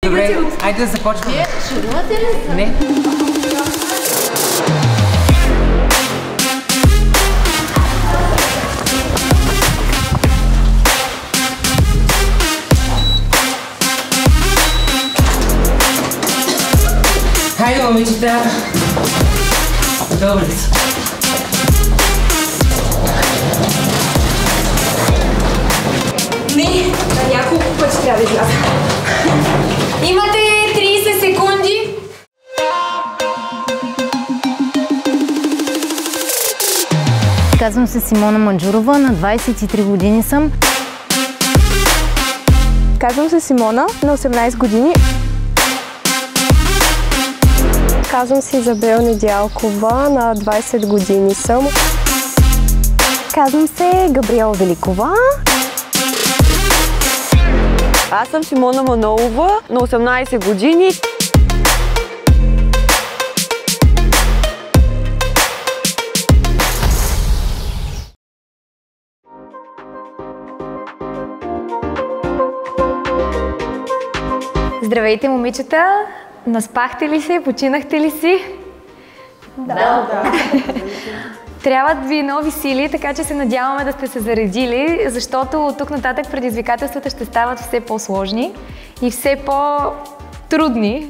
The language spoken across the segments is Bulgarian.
Добре, айде да започваме. Вие шарувате ли? Не. Хайде, момичета! Добре си. Не, на няколко пъти трябва да изляза. Имате 30 секунди. Казвам се Симона Манджурова, на 23 години съм. Казвам се Симона, на 18 години. Казвам се Изабел Недялкова, на 20 години съм. Казвам се Габриела Великова. Аз съм Симона Манолова, на 18 години. Здравейте, момичета! Наспахте ли се? Починахте ли си? Да. Трябват ви нови сили, така че се надяваме да сте се заредили, защото от тук нататък предизвикателствата ще стават все по-сложни и все по-трудни.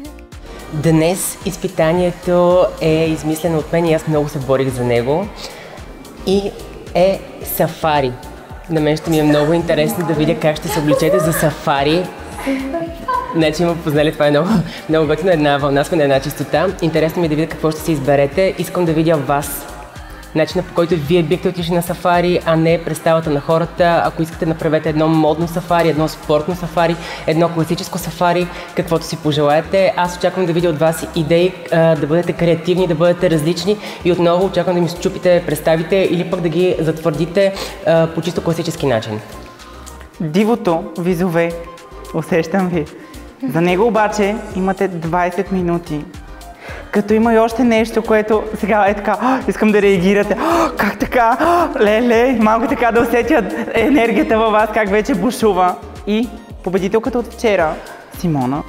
Днес изпитанието е измислено от мен и аз много се борих за него. И е сафари. На мен ще ми е много интересно да видя как ще се облечете за сафари. Значи има познали, това е много готино, една вълна сме на една чистота. Интересно ми е да видя какво ще си изберете. Искам да видя вас. Начинът, по който вие бихте отишли на сафари, а не представата на хората. Ако искате, направете едно модно сафари, едно спортно сафари, едно класическо сафари, каквото си пожелаете. Аз очаквам да видя от вас идеи, да бъдете креативни, да бъдете различни и отново очаквам да ми счупите представите или пък да ги затвърдите по чисто класически начин. Дивото визове, усещам ви. За него обаче имате 20 минути. Като има и още нещо, което сега е така, искам да реагирате. Как така? Леле, малко така да усетят енергията във вас, как вече бушува. И победителката от вчера, Симона,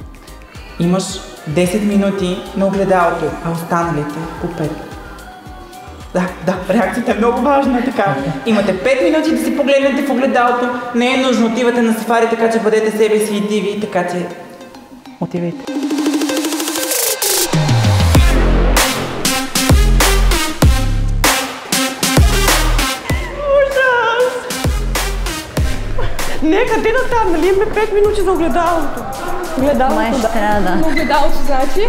имаш 10 минути на огледалото, а останалите по 5. Да, реакцията е много важна, така. Имате 5 минути да си погледнете в огледалото. Не е нужно, отивате на сафари, така че бъдете себе си и диви, така че отивайте. Нека ти натам, нали имаме 5 минути за огледалото? Май ще трябва да. Огледалото, значи.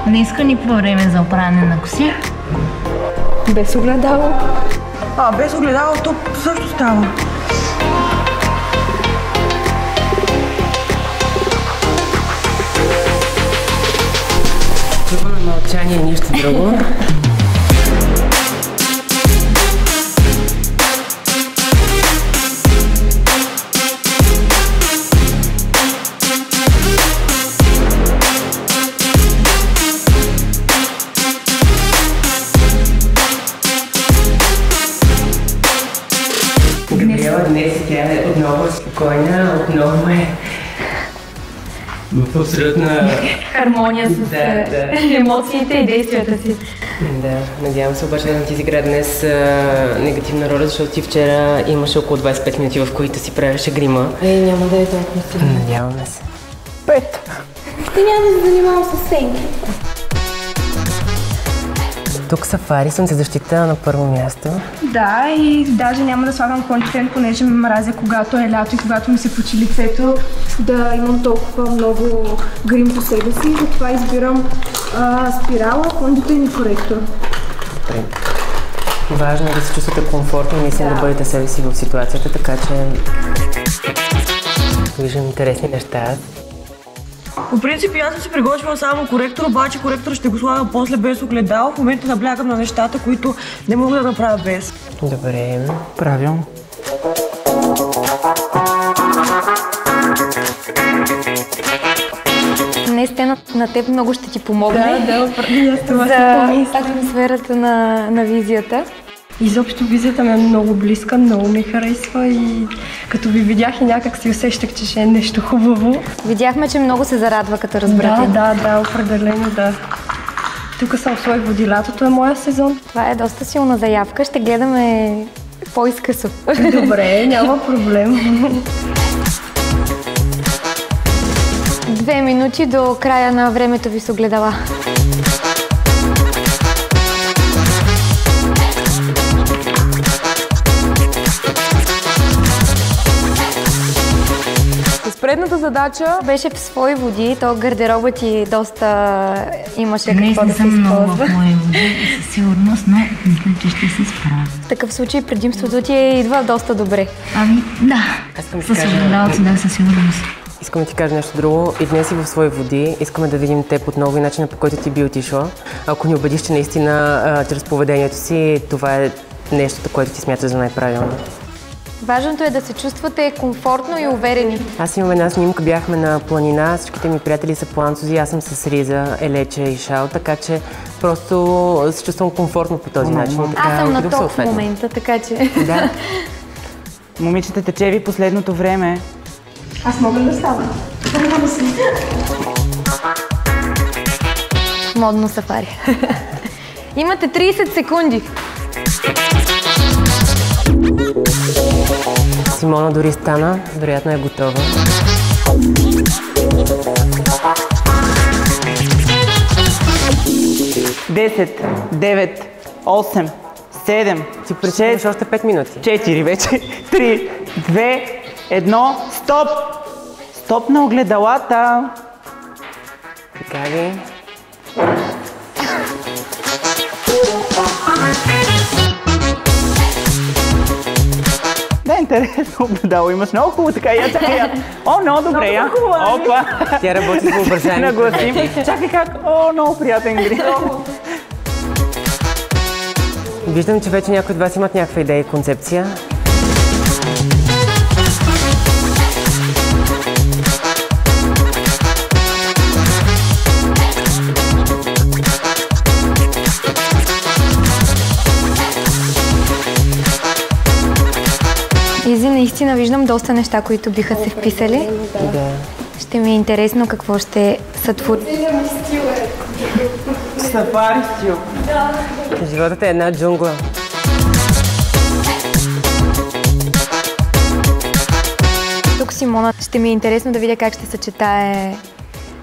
Не иска никакво време за оправяне на коси. Без огледало. Без огледало то също става. Това на мълчание, нищо друго. Габриела днес тя е отново спокойна, отново е в абсолютна Хармония с емоциите и действията си. Да, надявам се обаче да не ти изигра днес негативна роля, защото ти вчера имаше около 25 минути, в които си правеше грима. Няма да е толкова силно. Надяваме се. 5. Ти няма да се занимавам с сенки. Тук сафари, слънцезащита на първо място. Да, и даже няма да слагам контент, понеже ме мразя, когато е лято и когато ми се почи лицето, да имам толкова много грим по себе си. Затова избирам спирала, кондитен и коректор. Добре. Важно е да се чувствате комфортно и наистина да бъдете себе си в ситуацията, така че виждам интересни неща. По принцип аз съм си приготвила само коректор, обаче коректор ще го слагам после без огледало. В момента наблягам на нещата, които не мога да направя без. Добре. Правилно. Днес те на теб много ще ти помогне. За атмосферата на визията. изобщо визията ми е много близка, много ми харесва и като ви видях и някак си усещах, че ще е нещо хубаво. Видяхме, че много се зарадва, като разбрате. Да, определено да. Тук съм в свои води, лятото е моя сезон. Това е доста силна заявка, ще гледаме по-изкъсо. Добре, няма проблем. 2 минути до края на времето ви с огледала. Предната задача беше в свои води, то гардероба ти доста имаше какво да се използва. Днес не съм много в мои води, със сигурност, но мисля, че ще се справя. В такъв случай предимството ти идва доста добре. Ами, да. Със огледалото, да, със сигурност. Искам да ти кажа нещо друго. И днес си в свои води. Искаме да видим теб отново и начина, по който ти би отишла. Ако ни убедиш, че наистина чрез поведението си това е нещото, което ти смяташ за най-правилно. Важното е да се чувствате комфортно и уверени. Аз имам една снимка, бяхме на планина, всичките ми приятели са планцози, аз съм с риза, елече и шал, така че просто се чувствам комфортно по този начин. Аз съм на топ в момента, така че... Да. Момичета, тече ви последното време. Аз мога да стана. Модно сафари. Имате 30 секунди. Симона дори стана, вероятно е готова. 10, 9, 8, 7, Ти пречеш още 5 минути. 4 вече, 3, 2, 1, стоп! Стоп на огледалата! Така ли? Да, интересно огледало имаш много хубаво, така я чакай. О, много добре, я. Опа! Тя работи с въображение. Нагласим. Чакай как. О, много приятен грим. Виждам, че вече някои от вас имат някаква идея и концепция. Изи, наистина виждам доста неща, които биха се вписали. Да. Ще ми е интересно какво ще сътвори. Сафари стил. Животът е една джунгла. Тук Симона ще ми е интересно да видя как ще съчетае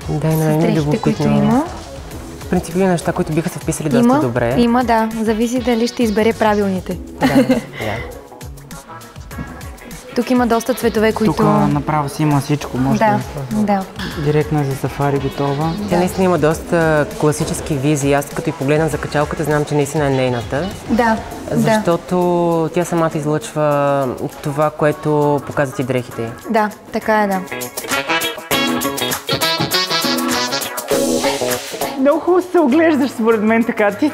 с дрехите, които има. В принцип има неща, които биха се вписали доста добре. Има, да. Зависи дали ще избере правилните. Да. Тук има доста цветове, които... Тук направо си има всичко, може да. Директно е за сафари готова. Тя наистина има доста класически визии. Аз като и погледнам за качалката, знам, че наистина е нейната. Да. Защото тя самата излъчва това, което показват и дрехите й. Да, така е, да. Много хубаво се оглеждаш според мен така. Ти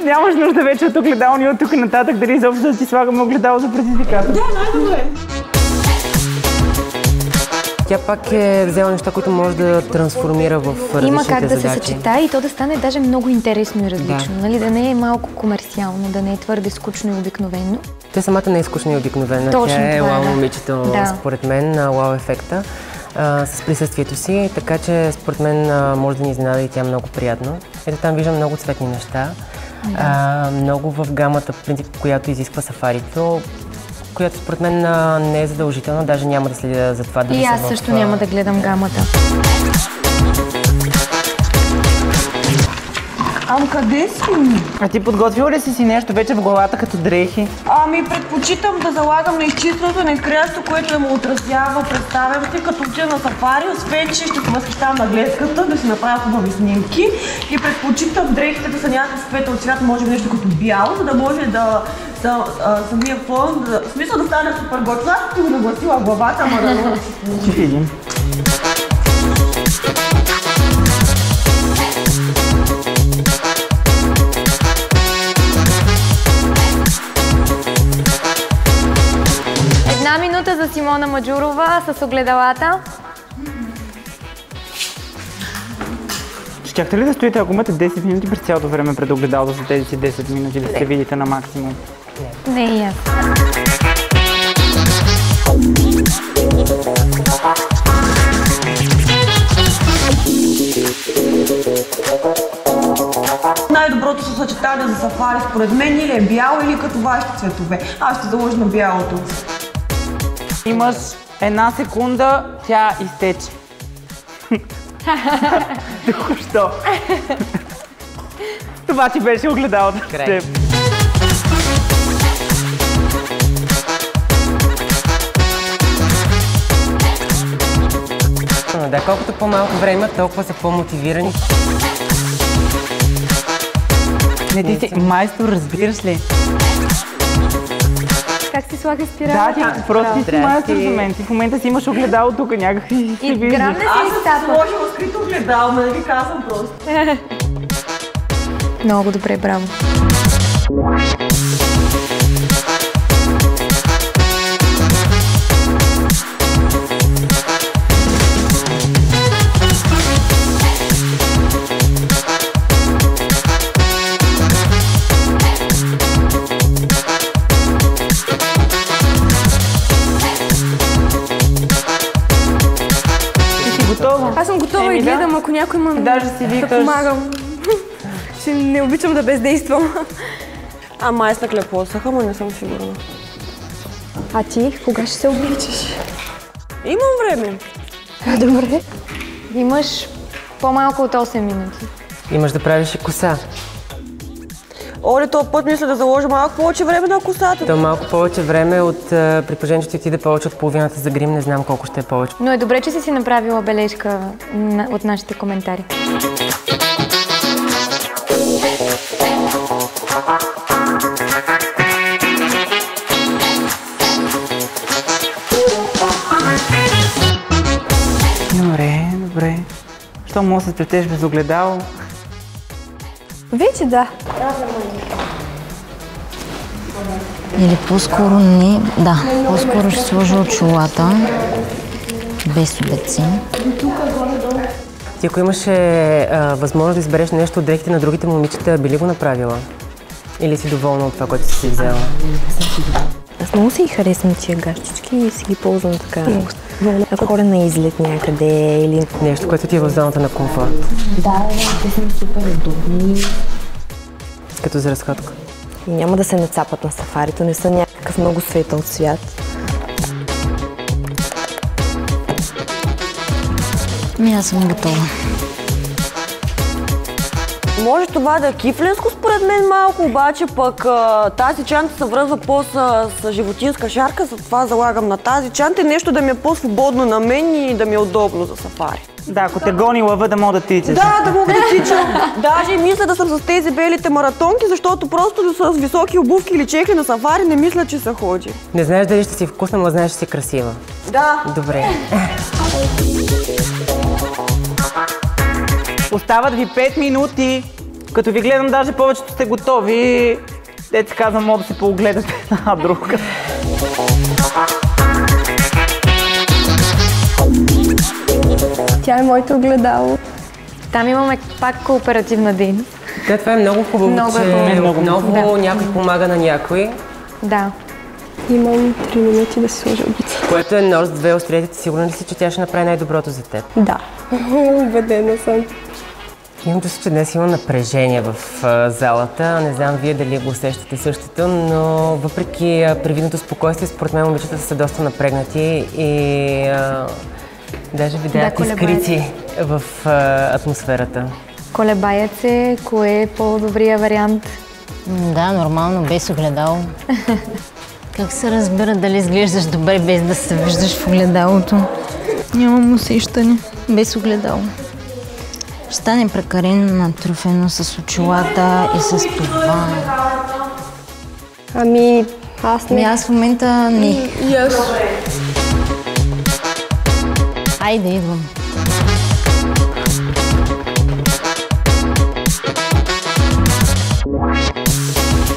нямаш нужда вече от огледало ни от тук нататък, дали изобщо да ти слагаме огледало за предизвикателство. Да, най-добре. Тя пак е взела неща, които може да трансформира в различните задачи. Има как да се съчетае и то да стане даже много интересно и различно. Да. Нали? Да не е малко комерциално, да не е твърде скучно и обикновено. Тя самата не е скучна и обикновена. Точно тя е това, уау да. момичето, Да. според мен, на уау ефекта с присъствието си, така че според мен може да ни изненада и тя е много приятно. Ето там виждам много цветни неща, много в гамата, в принцип, която изисква сафарито, която според мен не е задължителна, даже няма да следя за това дали И аз също няма да гледам гамата. Къде си? А ти подготвила ли си нещо вече в главата като дрехи? Предпочитам да залагам на изчистването на изкрящо, което да му отразява. Представям си, като отида на сафари, освен че ще се възхищавам на гледката, да си направя хубави снимки. И предпочитам дрехите да са някакъв светъл цвят, може би нещо като бяло, за да може да самия фон, в смисъл да стане супер готино. Аз ти го нагласила в главата, ама да го Ще видим. Симона Маджурова с огледалата. Щяхте ли да стоите, ако имате 10 минути през цялото време пред огледалото за тези си 10 минути, да се видите на максимум? Не и аз. Най-доброто съчетание за сафари според мен или е бяло, или като вашите цветове. Аз ще заложа на бялото. Имаш 1 секунда, тя изтече. Току-що. Това ти беше огледалото с теб. Да, колкото по-малко време, толкова са по-мотивирани. Не, ти си майстор, разбираш ли? Как си слага спирала? Да, ти просто ти си майстор за мен. Ти в момента си имаш огледало тук някак и си виждаш. Грам не си Аз съм сложила скрито огледало, не ви казвам просто. Много добре, браво. Аз съм готова и гледам, ако някой ме да помагам. Ще не обичам да бездействам. Ама аз на клепосаха, но не съм сигурна. А ти, кога ще се обличаш? Имам време. Добре. Имаш по-малко от 8 минути. Имаш да правиш и коса. Оли, този път мисля да заложа малко повече време на косата. То малко повече време при положение, че ти отиде повече от половината за грим, не знам колко ще е повече. Но е добре, че си направила бележка от нашите коментари. Добре. Що може да се сплетеш без огледало? Вече да. Или по-скоро не. Да, по-скоро ще сложа очилата. Без обеци. Ти ако имаше възможност да избереш нещо от дрехите на другите момичета, би ли го направила? Или си доволна от това, което си взела? Аз много си харесвам тия гащички и си ги ползвам така. Ако хора на излет някъде или... Нещо, което ти е в зоната на комфорт. Да, те са ми супер удобни. Като за разходка. И няма да се нацапат на сафарито, не са някакъв много светъл цвят. Аз съм готова. Може това да е кифленско според мен малко, обаче пък тази чанта се връзва по-с животинска шарка, затова залагам на тази чанта и нещо да ми е по-свободно на мен и да ми е удобно за сафари. Да, ако те гони лъва, да мога да тичаш. Да мога да тичам. Даже мисля да съм с тези белите маратонки, защото просто с високи обувки или чехли на сафари не мисля, че се ходи. Не знаеш дали ще си вкусна, но знаеш, че си красива. Да. Добре. Остават ви 5 минути. Като ви гледам, даже повечето сте готови. Дето казвам, мога да се поогледате една друга. Тя е моето огледало. Там имаме пак кооперативна дейност. Да, това е много хубаво, Много е че хубаво. отново някой помага на някой. Да. Имам 3 минути да си сложа обица. Което е Норс 2 остриете. Сигурна ли си, че тя ще направи най-доброто за теб? Да. Убедена съм. Имам чувство, че днес има напрежение в залата. Не знам вие дали го усещате същото, но въпреки привидното спокойствие, според мен момичета са доста напрегнати и даже видях изкрити в атмосферата. Колебаят се, кое е по-добрия вариант? Да, нормално, без огледало. Как се разбира дали изглеждаш добре без да се виждаш в огледалото? Нямам усещане. Без огледало. Ще стане прекалено натруфено с очилата и с това. Ами, аз не. Аз в момента не. Yes. Айде, идвам.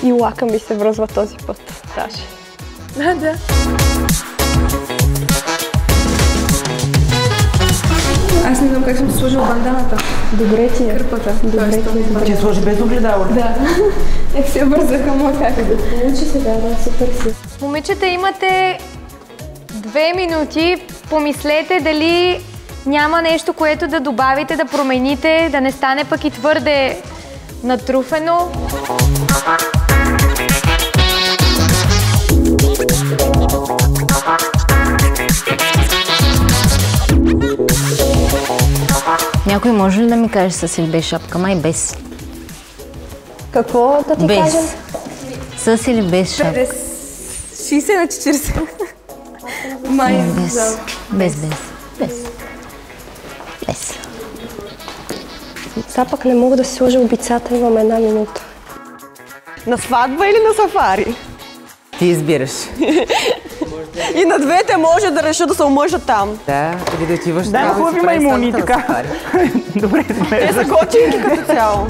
И лака ми се връзва този път, Саши. Да. Аз не знам как съм сложила банданата. Добре ти е. Кърпата. Добре. Ти сложи без огледало. Да. Все бързаха, ма как да. Получи се, да, супер си. Момичета, имате 2 минути. Помислете дали няма нещо, което да добавите, да промените, да не стане пък и твърде натруфено. Някой може ли да ми каже с или без шапка? Май без. Какво да ти кажем? С или без шапка? 60 на 40. Май. Без. Сега пък не мога да си сложа обицата, имам 1 минута. На сватба или на сафари? Ти избираш. И на двете може да реша да се омъжа там. Да, или да отиваш Да, там хубави си правиш маймуни, салата на така. сафари. Добре, Те са готинки като цяло.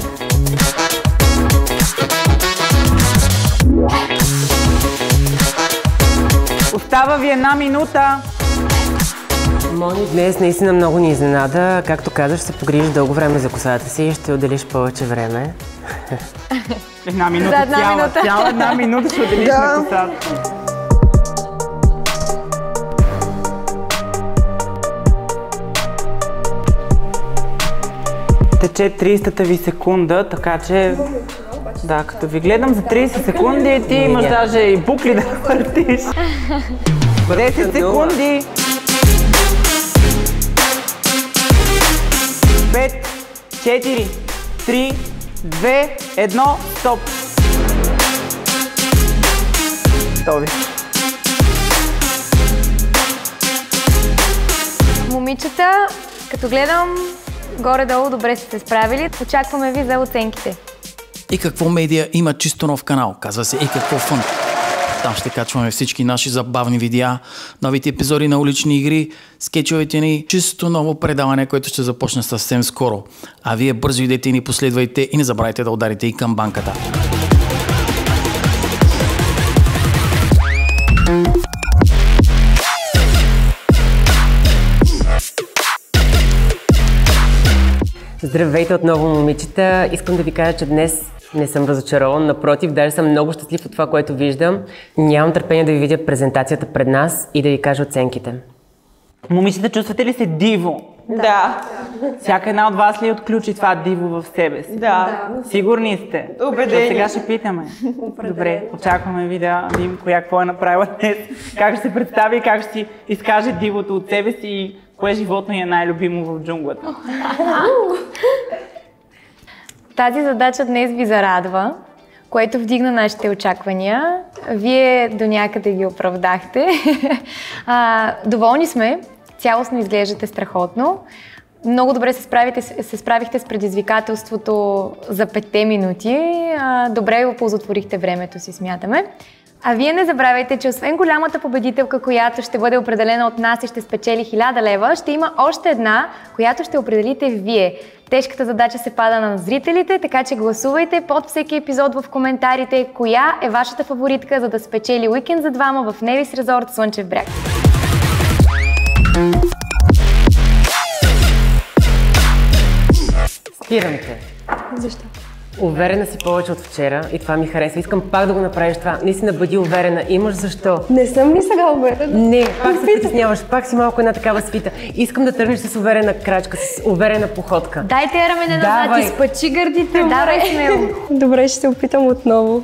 Остава ви 1 минута. Мони, днес наистина много ни изненада. Както казаш, ще се погрижиш дълго време за косата си и ще отделиш повече време. 1 минута, За 1 минута. цяла 1 минута ще отделиш на косата. Тече 30-та ви секунда, така че... Да, като ви гледам за 30 секунди, ти имаш даже и букли да въртиш. 10 секунди. 5, 4, 3, 2, 1, стоп. Готови. Момичета, като гледам, горе-долу добре сте се справили. Очакваме ви за оценките. И какво медия има чисто нов канал, казва се И какво фън. Там ще качваме всички наши забавни видеа, новите епизоди на улични игри, скетчовете ни, чисто ново предаване, което ще започне съвсем скоро. А вие бързо идете и ни последвайте и не забравяйте да ударите и камбанката. Здравейте отново, момичета! Искам да ви кажа, че днес не съм разочарован, напротив, даже съм много щастлив от това, което виждам. Нямам търпение да ви видя презентацията пред нас и да ви кажа оценките. Момичета, чувствате ли се диво? Да. Всяка една от вас ли отключи това диво в себе си? Да. Сигурни сте? Убедени. Сега ще питаме. Добре, очакваме ви да видим коя какво е направила днес, как ще се представи, как ще си изкаже дивото от себе си и кое животно е най-любимо в джунглата. Тази задача днес ви зарадва, което вдигна нашите очаквания. Вие до някъде ги оправдахте. Доволни сме, цялостно изглеждате страхотно. Много добре се справихте с предизвикателството за 5 минути. Добре оползотворихте времето си, смятаме. А вие не забравяйте, че освен голямата победителка, която ще бъде определена от нас и ще спечели 1000 лева, ще има още една, която ще определите вие. Тежката задача се пада на зрителите, така че гласувайте под всеки епизод в коментарите коя е вашата фаворитка, за да спечели уикенд за двама в Невис Резорт Слънчев бряг. Спирам те. Защо? Уверена си повече от вчера и това ми харесва. Искам пак да го направиш това. Наистина бъди уверена. Имаш защо. Не съм ли сега уверена? Не, пак се притесняваш. Пак си малко една такава свита. Искам да тръгнеш с уверена крачка, с уверена походка. Дайте рамене назад, изпъчи гърдите, давай смело. Добре, ще се опитам отново.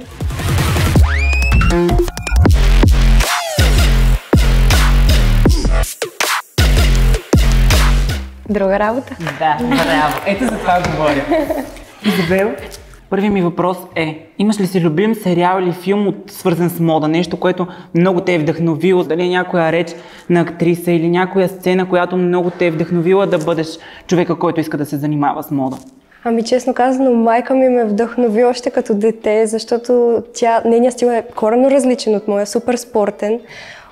Друга работа? Да, браво. Ето за това говоря. Изабел, първият ми въпрос е, имаш ли си любим сериал или филм свързан с мода? Нещо, което много те е вдъхновило, дали е някоя реч на актриса или някоя сцена, която много те е вдъхновила да бъдеш човека, който иска да се занимава с мода? Ами честно казано, майка ми ме вдъхнови още като дете, защото нейният стил е коренно различен от моя, супер спортен.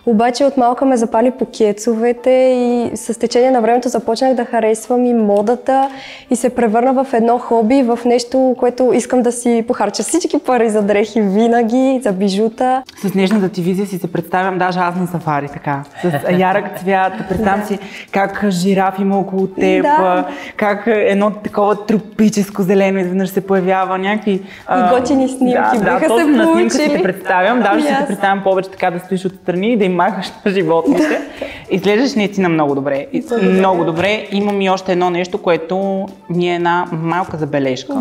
Обаче от малка ме запали по кецовете и с течение на времето започнах да харесвам и модата и се превърна в едно хоби, в нещо, което искам да си похарча всички пари за дрехи винаги, за бижута. С нежната ти визия си се представям даже аз на сафари така, с ярък цвят, представям си как жираф има около теб, как едно такова тропическо зелено изведнъж се появява, някакви... И готини снимки биха се получили. На снимка си те представям, даже си те представям повече така да стоиш отстрани и да им махаш на животните. Изглеждаш наистина много добре. Много добре. Имам и още едно нещо, което ми е една малка забележка.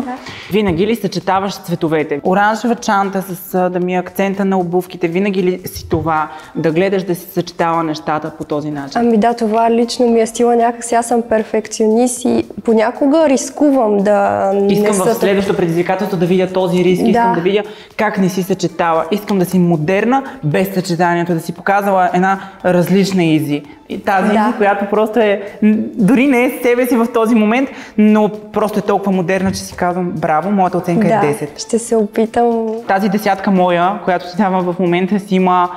Винаги ли съчетаваш цветовете? Оранжева чанта с да ми е акцента на обувките, винаги ли си това да гледаш да си съчетава нещата по този начин? Ами да, това лично ми е стила някакси. Аз съм перфекционист и понякога рискувам да искам в следващото предизвикателство да видя този риск, искам да видя как не си съчетава. Искам да си модерна, без съчетанието, да си показала една различна Изи. И тази Изи, която просто е, дори не е себе си в този момент, но просто е толкова модерна, че си казвам браво, моята оценка е 10. Ще се опитам. Тази десятка моя, която ти давам в момента, си има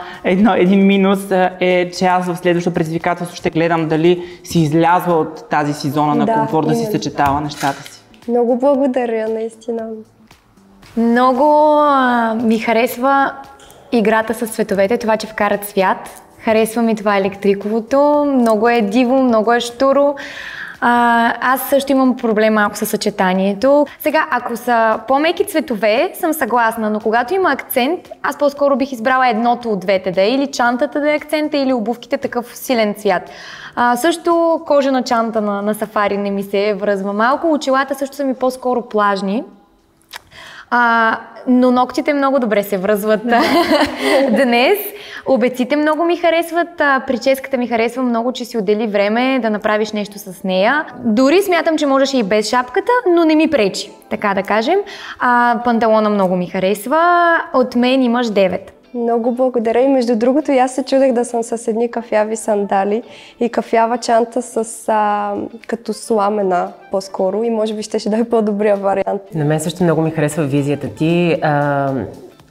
един минус, е, че аз в следващото предизвикателство ще гледам дали си излязла от тази си зона на комфорт, да си съчетава нещата си. Много благодаря, наистина. Много ми харесва играта с цветовете, това, че вкарат цвят. Харесва ми това електриковото, много е диво, много е щуро. Аз също имам проблем малко със съчетанието. Сега, ако са по-меки цветове, съм съгласна, но когато има акцент, аз по-скоро бих избрала едното от двете, да е или чантата да е акцента, или обувките такъв силен цвят. Също кожена чанта на сафари не ми се връзва малко, очилата също са ми по-скоро плажни. Но ногтите много добре се връзват днес. Обеците много ми харесват, прическата ми харесва много, че си отдели време да направиш нещо с нея. Дори смятам, че можеш и без шапката, но не ми пречи, така да кажем. Панталона много ми харесва. От мен имаш 9. Много благодаря и между другото аз се чудех да съм с едни кафяви сандали и кафява чанта с като сламена по-скоро и може би ще дай по-добрия вариант. На мен също много ми харесва визията ти.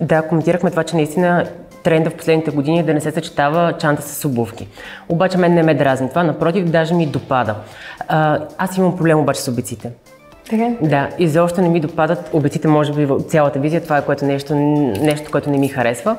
Да, коментирахме това, че наистина тренда в последните години е да не се съчетава чанта с обувки. Обаче мен не ме дразни това, напротив, даже ми допада. Аз имам проблем обаче с обиците. Да, изобщо не ми допадат обиците, може би в цялата визия, това е нещо, което не ми харесва.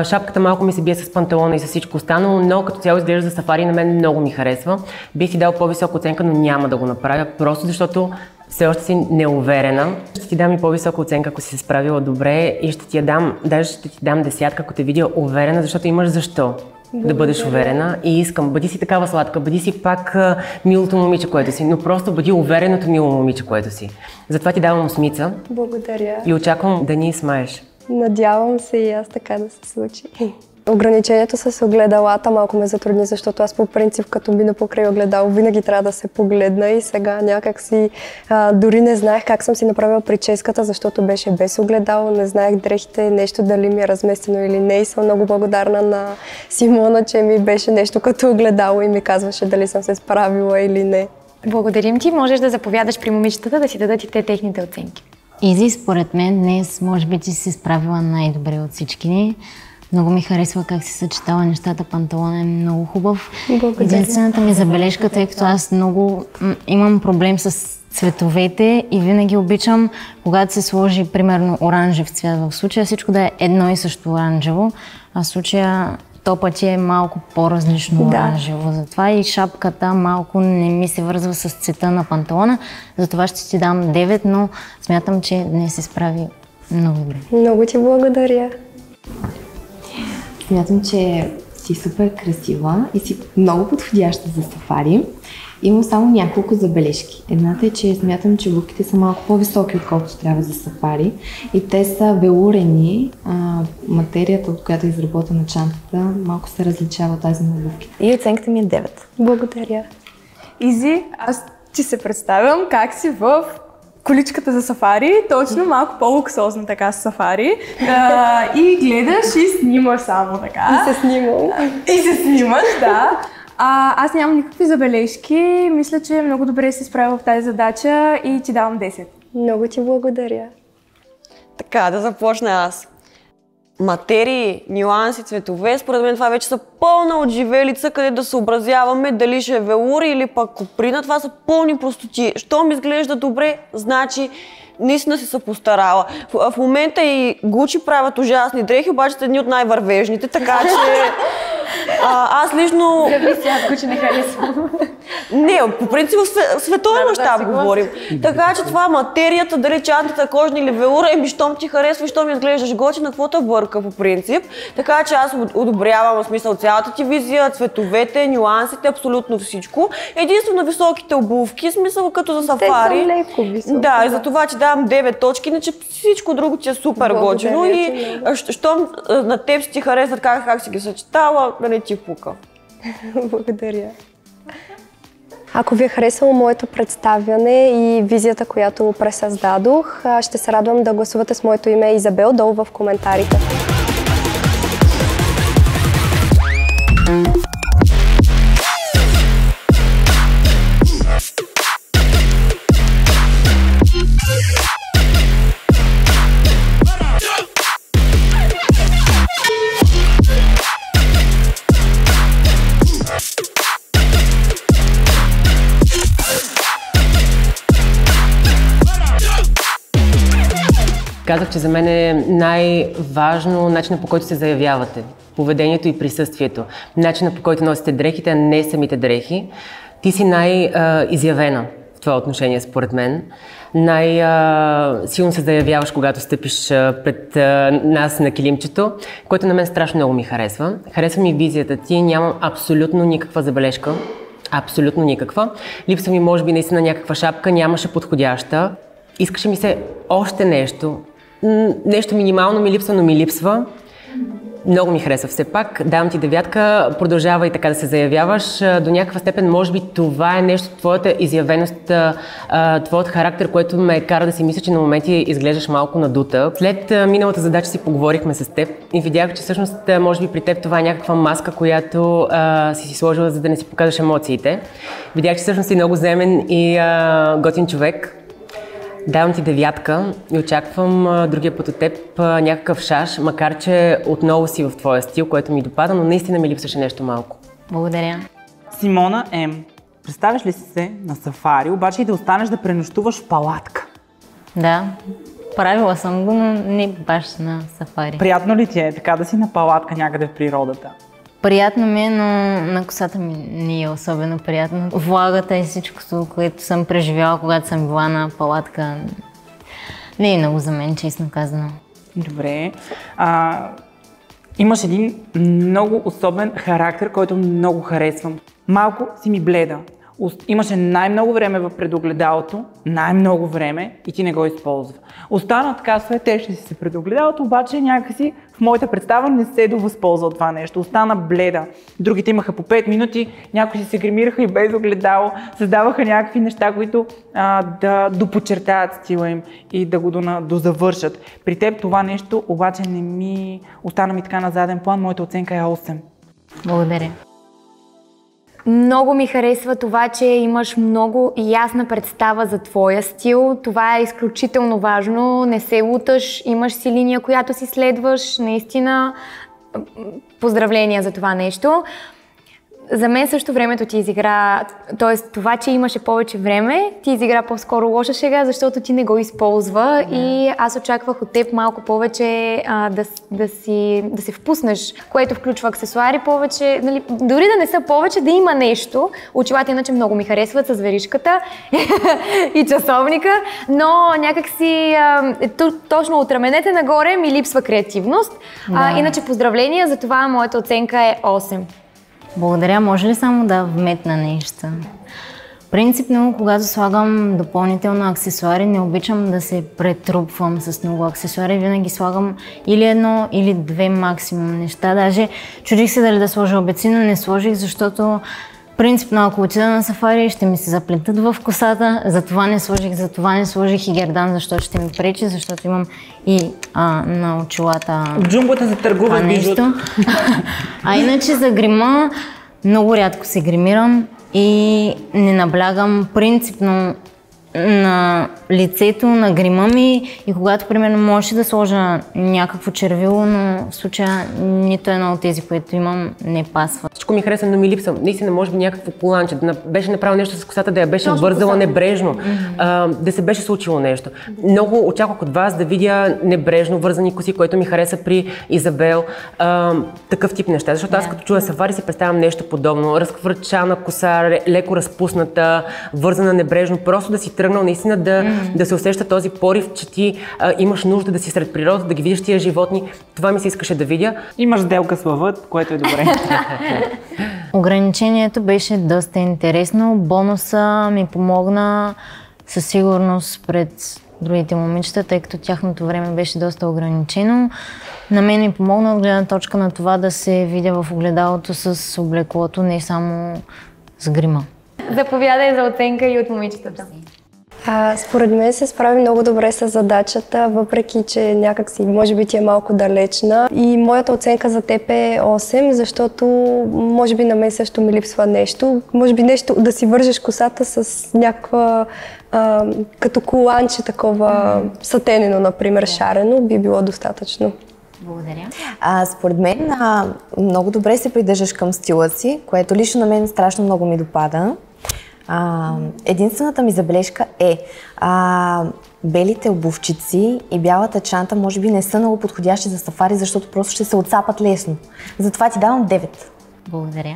Шапката малко ми се бие с панталона и с всичко останало, но като цяло изглежда за сафари на мен много ми харесва. Бих ти дал по-висока оценка, но няма да го направя, просто защото все още си неуверена. Ще ти дам и по-висока оценка, ако си се справила добре и ще ти дам 10, ако те видя уверена, защото имаш защо да бъдеш уверена и искам, бъди си такава сладка, бъди си пак милото момиче, което си, но просто бъди увереното мило момиче, което си. Затова ти давам 8. Благодаря. И очаквам да ни смееш. Надявам се и аз така да се случи. Ограничението с огледалата малко ме затрудни, защото аз по принцип като мина покрай огледало винаги трябва да се погледна и сега някак си дори не знаех как съм си направила прическата, защото беше без огледало, не знаех дрехите, нещо дали ми е разместено или не и съм много благодарна на Симона, че ми беше нещо като огледало и ми казваше дали съм се справила или не. Благодарим ти, можеш да заповядаш при момичетата да си дадат и те техните оценки. Изи, според мен днес може би ти си се справила най-добре от всички ни. Много ми харесва как си съчетава нещата, панталон е много хубав. Единствената ми забележка, тъй като аз много имам проблем с цветовете и винаги обичам, когато се сложи примерно оранжев цвят, в случая всичко да е едно и също оранжево, а в случая то пъти е малко по-различно оранжево. Затова и шапката малко не ми се вързва с цвета на панталона, затова ще ти дам 9, но смятам, че днес се справи много добре. Много ти благодаря. Смятам, че си супер красива и си много подходяща за сафари. Имам само няколко забележки. Едната е, че смятам, че обувките са малко по-високи, отколкото трябва за сафари. И те са велурени. Материята, от която е изработена чантата, малко се различава от тази на обувките. И оценката ми е 9. Благодаря. Изи, аз ти се представям как си в количката за сафари, точно малко по-луксозна така с сафари. И гледаш и снимаш само така. И се снимам. И се снимаш, да. Аз нямам никакви забележки. Мисля, че много добре се справя в тази задача и ти давам 10. Много ти благодаря. Така, да започна аз. материи, нюанси, цветове, според мен това вече са пълна отживелица, къде да съобразяваме дали ще е велур или пък коприна. Това са пълни простоти. Щом изглежда добре, значи наистина си се постарала. В момента и Гучи правят ужасни дрехи, обаче са едни от най-вървежните, така че аз лично... Зависи, аз Гучи не харесвам. Не, по принцип в световен мащаб говорим. Така че това материята, дали чантата, кожна или велура, щом ти харесва и щом изглеждаш готина, какво те бърка по принцип. Така че аз одобрявам в смисъл цялата ти визия, цветовете, нюансите, абсолютно всичко. Единствено високите обувки, смисъл като за сафари. Те са леко високи. Да, и за това ти давам 9 точки, иначе всичко друго ти е супер готино и щом на теб си ти харесват как си ги съчетала, да не ти пука. Благодаря. Ако ви е харесало моето представяне и визията, която пресъздадох, ще се радвам да гласувате с моето име Изабел долу в коментарите. Казах, че за мен е най-важно начинът, по който се заявявате. Поведението и присъствието. Начинът, по който носите дрехите, а не самите дрехи. Ти си най-изявена в това отношение, според мен. Най-силно се заявяваш, когато стъпиш пред нас на килимчето, което на мен страшно много ми харесва. Харесва ми визията ти, нямам абсолютно никаква забележка. Абсолютно никаква. Липсва ми, може би, наистина някаква шапка, нямаше подходяща. Искаше ми се още нещо. Нещо минимално ми липсва, но ми липсва. Много ми харесва все пак. Давам ти 9, продължава и така да се заявяваш. До някаква степен, може би това е нещо, твоята изявеност, твоят характер, което ме кара да си мисля, че на моменти изглеждаш малко надута. След миналата задача си поговорихме с теб и видях, че всъщност може би при теб това е някаква маска, която си сложила, за да не си покажеш емоциите. Видях, че всъщност си много земен и готин човек. Давам ти 9 и очаквам другия път от теб някакъв шаш, макар че отново си в твоя стил, което ми допада, но наистина ми липсваше нещо малко. Благодаря. Симона М. Представяш ли си се на сафари, обаче и да останеш да пренощуваш в палатка? Да, правила съм го, но не баш на сафари. Приятно ли ти е така да си на палатка някъде в природата? Приятно ми е, но на косата ми не е особено приятно. Влагата и всичко, което съм преживяла, когато съм била на палатка, не е много за мен, честно казано. Добре. Имаш един много особен характер, който много харесвам. Малко си ми бледа. Имаше най-много време в предогледалото, най-много време и ти не го използва. Остана така светеше си се предогледалото, обаче някакси в моята представа не се довъзползва от това нещо. Остана бледа. Другите имаха по 5 минути, някои си се гримираха и без огледало, създаваха някакви неща, които да доподчертаят стила им и да го дозавършат. При теб това нещо обаче не ми остана ми така на заден план, моята оценка е 8. Благодаря. Много ми харесва това, че имаш много ясна представа за твоя стил. Това е изключително важно. Не се луташ, имаш си линия, която си следваш. Наистина, поздравления за това нещо. За мен също времето ти изигра, т.е. това, че имаше повече време, ти изигра по-скоро лоша шега, защото ти не го използва и аз очаквах от теб малко повече да се впуснеш, което включва аксесуари повече, нали, дори да не са повече, да има нещо. Очилата иначе много ми харесват с веришката и часовника, но някакси точно от раменете нагоре ми липсва креативност. Иначе поздравления, за това моята оценка е 8. Благодаря. Може ли само да вметна нещо? Принципно, когато слагам допълнително аксесуари, не обичам да се претрупвам с много аксесуари. Винаги слагам или 1, или 2 максимум неща. Даже чудих се дали да сложа обеци, но не сложих, защото принципно, ако отида на сафари, ще ми се заплетат в косата. Затова не сложих и гердан, защото ще ми пречи, защото имам и на очилата в джумбата се търгува нещо. А иначе за грима много рядко се гримирам и не наблягам. Принципно на лицето, на грима ми и когато, примерно, можеше да сложа някакво червило, но в случая нито едно от тези, които имам, не пасва. Всичко ми хареса, но ми липсва. Наистина, може би някакво коланче, да беше направил нещо с косата, да я беше вързала небрежно, да се беше случило нещо. Много очаквах от вас да видя небрежно вързани коси, което ми хареса при Изабел. Такъв тип неща, защото аз като чуя сафари си представям нещо подобно. Разхвърчана коса, леко разпусната, вързана небрежно, просто да си тръгнал наистина да се усеща този порив, че ти имаш нужда да си сред природата, да ги видиш тия животни. Това ми се искаше да видя. Имаш сделка с лъвът, което е добре. Ограничението беше доста интересно. Бонуса ми помогна със сигурност пред другите момичета, тъй като тяхното време беше доста ограничено. На мен ми помогна от гледна точка на това да се видя в огледалото с облеклото, не само с грима. Заповядай за оценка и от момичетата. Според мен се справи много добре с задачата, въпреки че някакси може би ти е малко далечна. И моята оценка за теб е 8, защото може би на мен също ми липсва нещо. Може би нещо да си вържеш косата с някаква като коланче такова сатенено, например, шарено, би било достатъчно. Благодаря. Според мен много добре се придържаш към стила си, което лично на мен страшно много ми допада. Единствената ми забележка е белите обувчици и бялата чанта може би не са много подходящи за сафари, защото просто ще се отцапат лесно. Затова ти давам 9. Благодаря.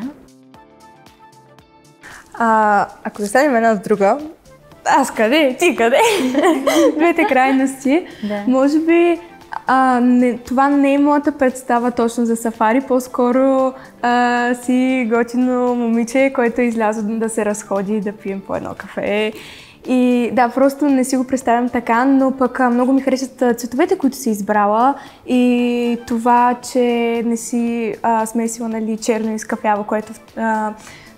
Ако застанем една с друга, аз къде? Ти къде? Двете крайности. Да. Може би това не е моята представа точно за сафари, по-скоро си готино момиче, което е излязло да се разходи и да пием по едно кафе. И да, просто не си го представям така, но пък много ми харесват цветовете, които си избрала и това, че не си смесила, нали, черно и с кафяво, което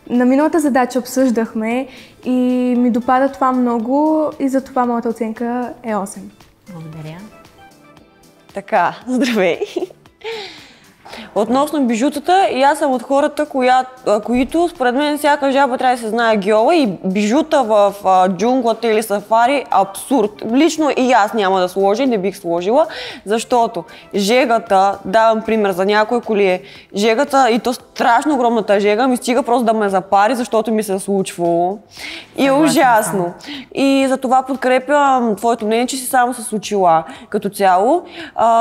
на миналата задача обсъждахме и ми допада това много и затова моята оценка е 8. Благодаря. Така, здравей! Относно бижутата, и аз съм от хората, които според мен всяка жаба трябва да се знае гьола и бижута в джунглата или сафари абсурд. Лично и аз няма да сложа и не бих сложила, защото жегата, давам пример за някой коли, жегата и то страшно огромната жега ми стига просто да ме запари, защото ми се е случвало. И е ужасно. И за това подкрепям твоето мнение, че си само с очила като цяло.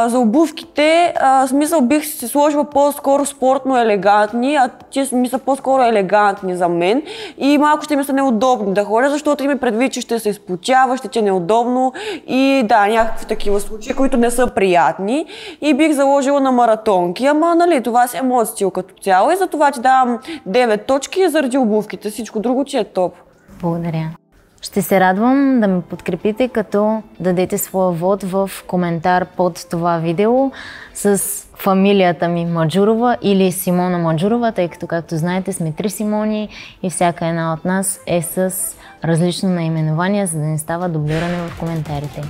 За обувките, смисъл бих се сложила по-скоро спортно елегантни, а те ми са по-скоро елегантни за мен и малко ще ми са неудобно да ходя, защото има предвид, че ще се изпотява, ще ти е неудобно и да, някакви такива случаи, които не са приятни и бих заложила на маратонки, ама нали, това си е моят стил като цяло и затова ти давам 9 точки заради обувките, всичко друго ти е топ. Благодаря. Ще се радвам да ме подкрепите, като дадете своя вод в коментар под това видео с фамилията ми Маджурова или Симона Маджурова, тъй като, както знаете, сме 3 Симони и всяка една от нас е с различно наименование, за да не става дублиране в коментарите.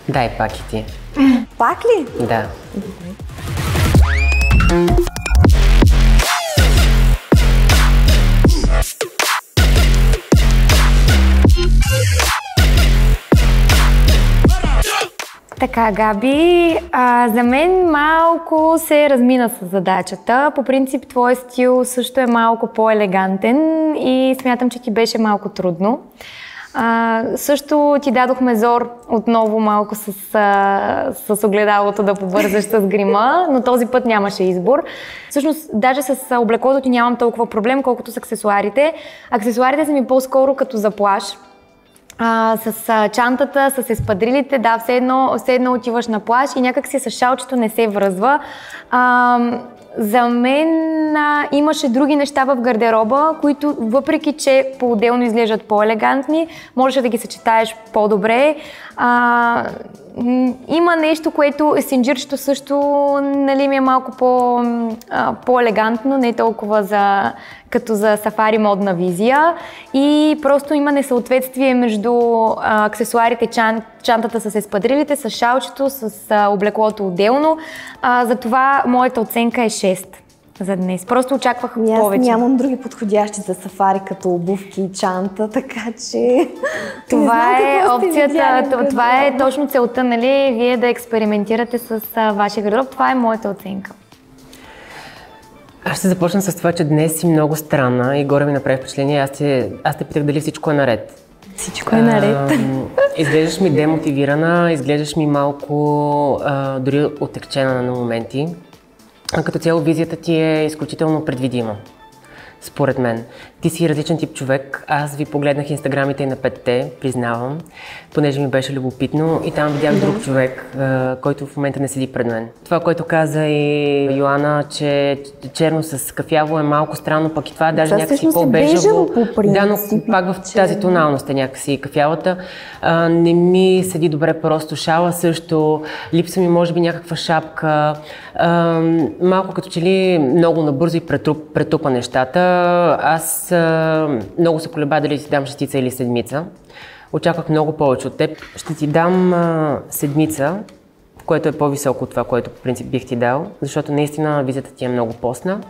Дай пак и ти. Пак ли? Да. Така, Габи, за мен малко се размина с задачата. По принцип, твой стил също е малко по-елегантен и смятам, че ти беше малко трудно. Също ти дадохме зор отново малко с огледалото да побързаш с грима, но този път нямаше избор. Всъщност, даже с облеклото ти нямам толкова проблем, колкото с аксесуарите. Аксесуарите са ми по-скоро като за плаж. С чантата, с еспадрилите, да, все едно отиваш на плаж и някак си с шалчето не се връзва. За мен имаше други неща в гардероба, които въпреки, че по-отделно изглеждат по-елегантни, можеше да ги съчетаеш по-добре. Има нещо, което синджирчето също, нали, ми е малко по-елегантно, не толкова като за сафари модна визия и просто има несъответствие между аксесуарите, чантата с ескадрилите, с шалчето, с облеклото отделно. Затова моята оценка е 6 за днес. Просто очаквах повече. Аз нямам други подходящи за сафари, като обувки и чанта, така че... Това е опцията, това е точно целта, нали? Вие да експериментирате с вашия гардероб. Това е моята оценка. Аз ще започна с това, че днес си много странна и горе ми направи впечатление. Аз те питах дали всичко е наред. Всичко е наред. Изглеждаш ми демотивирана, изглеждаш ми малко дори отекчена на моменти. Като цяло визията ти е изключително предвидима, според мен. Ти си различен тип човек. Аз ви погледнах инстаграмите и на 5-те, признавам, понеже ми беше любопитно и там видях друг човек, който в момента не седи пред мен. Това, което каза и Йоана, че черно с кафяво е малко странно, пък и това даже някакси по-бежево. Да, но пак в тази тоналност е някакси кафявата. Не ми седи добре просто шала също, липсва ми може би някаква шапка. Малко като че ли много набързо и претупа нещата. Аз много се колеба дали ти дам шестица или седмица. Очаквах много повече от теб. Ще ти дам седмица, което е по-високо от това, което по принцип бих ти дал, защото наистина визията ти е много постна.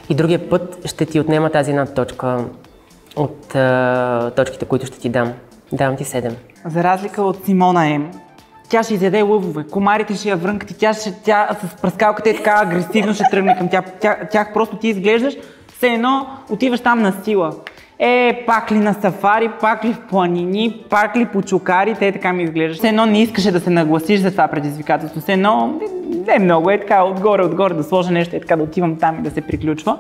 И другия път ще ти отнема тази една точка от точките, които ще ти дам. Давам ти 7. За разлика от Симона М, тя ще изяде лъвове, комарите ще я врънкат и тя с пръскалката е така агресивно ще тръгне към тях. Просто ти изглеждаш, все едно отиваш там на сила. Пак ли на сафари, пак ли в планини, пак ли по чукари, така ми изглеждаш. Все едно не искаше да се нагласиш за това предизвикателство. Все едно не е много, така отгоре да сложа нещо, така да отивам там и да се приключва.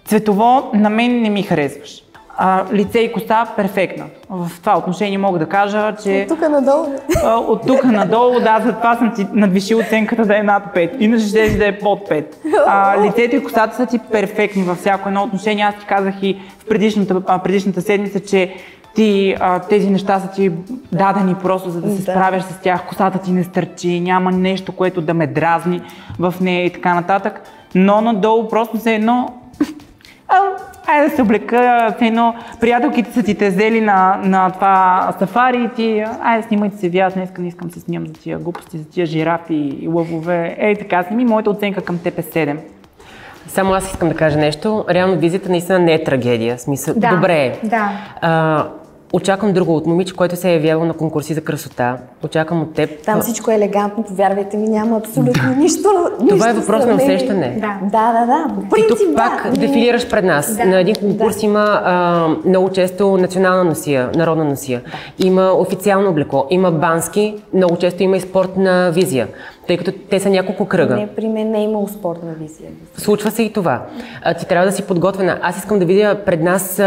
Цветово на мен не ми харесваш. Лице и коса перфектна. В това отношение мога да кажа, че... От тук надолу? От тук надолу, да, затова съм ти надвишил оценката да е над 5. Иначе ще да е под 5. Лицето и косата са ти перфектни във всяко едно отношение. Аз ти казах и в предишната седмица, че тези неща са ти дадени просто за да се справяш с тях. Косата ти не стърчи, няма нещо, което да ме дразни в нея и така нататък. Но надолу просто се едно... Айде да се облека, едно приятелките са ти те взели на това сафари и ти, айде снимайте се, аз не искам да се снимам за тия глупости, за тия жирафи и лъвове. Така сними, моята оценка към теб е 7. Само аз искам да кажа нещо. Реално визията наистина не е трагедия. Смисъл, да, добре е. Да. Очаквам друго от момиче, което се е явявало на конкурси за красота. Очаквам от теб. Там всичко е елегантно, повярвайте ми, няма абсолютно нищо. Това е въпрос на усещане. Да. И тук пак дефилираш пред нас. На един конкурс има много често национална носия, народна носия. Има официално облекло, има бански, много често има и спортна визия. Тъй като те са няколко кръга. Не, при мен не е имало спортна визия. Случва се и това. Ти трябва да си подготвена. Аз искам да видя пред нас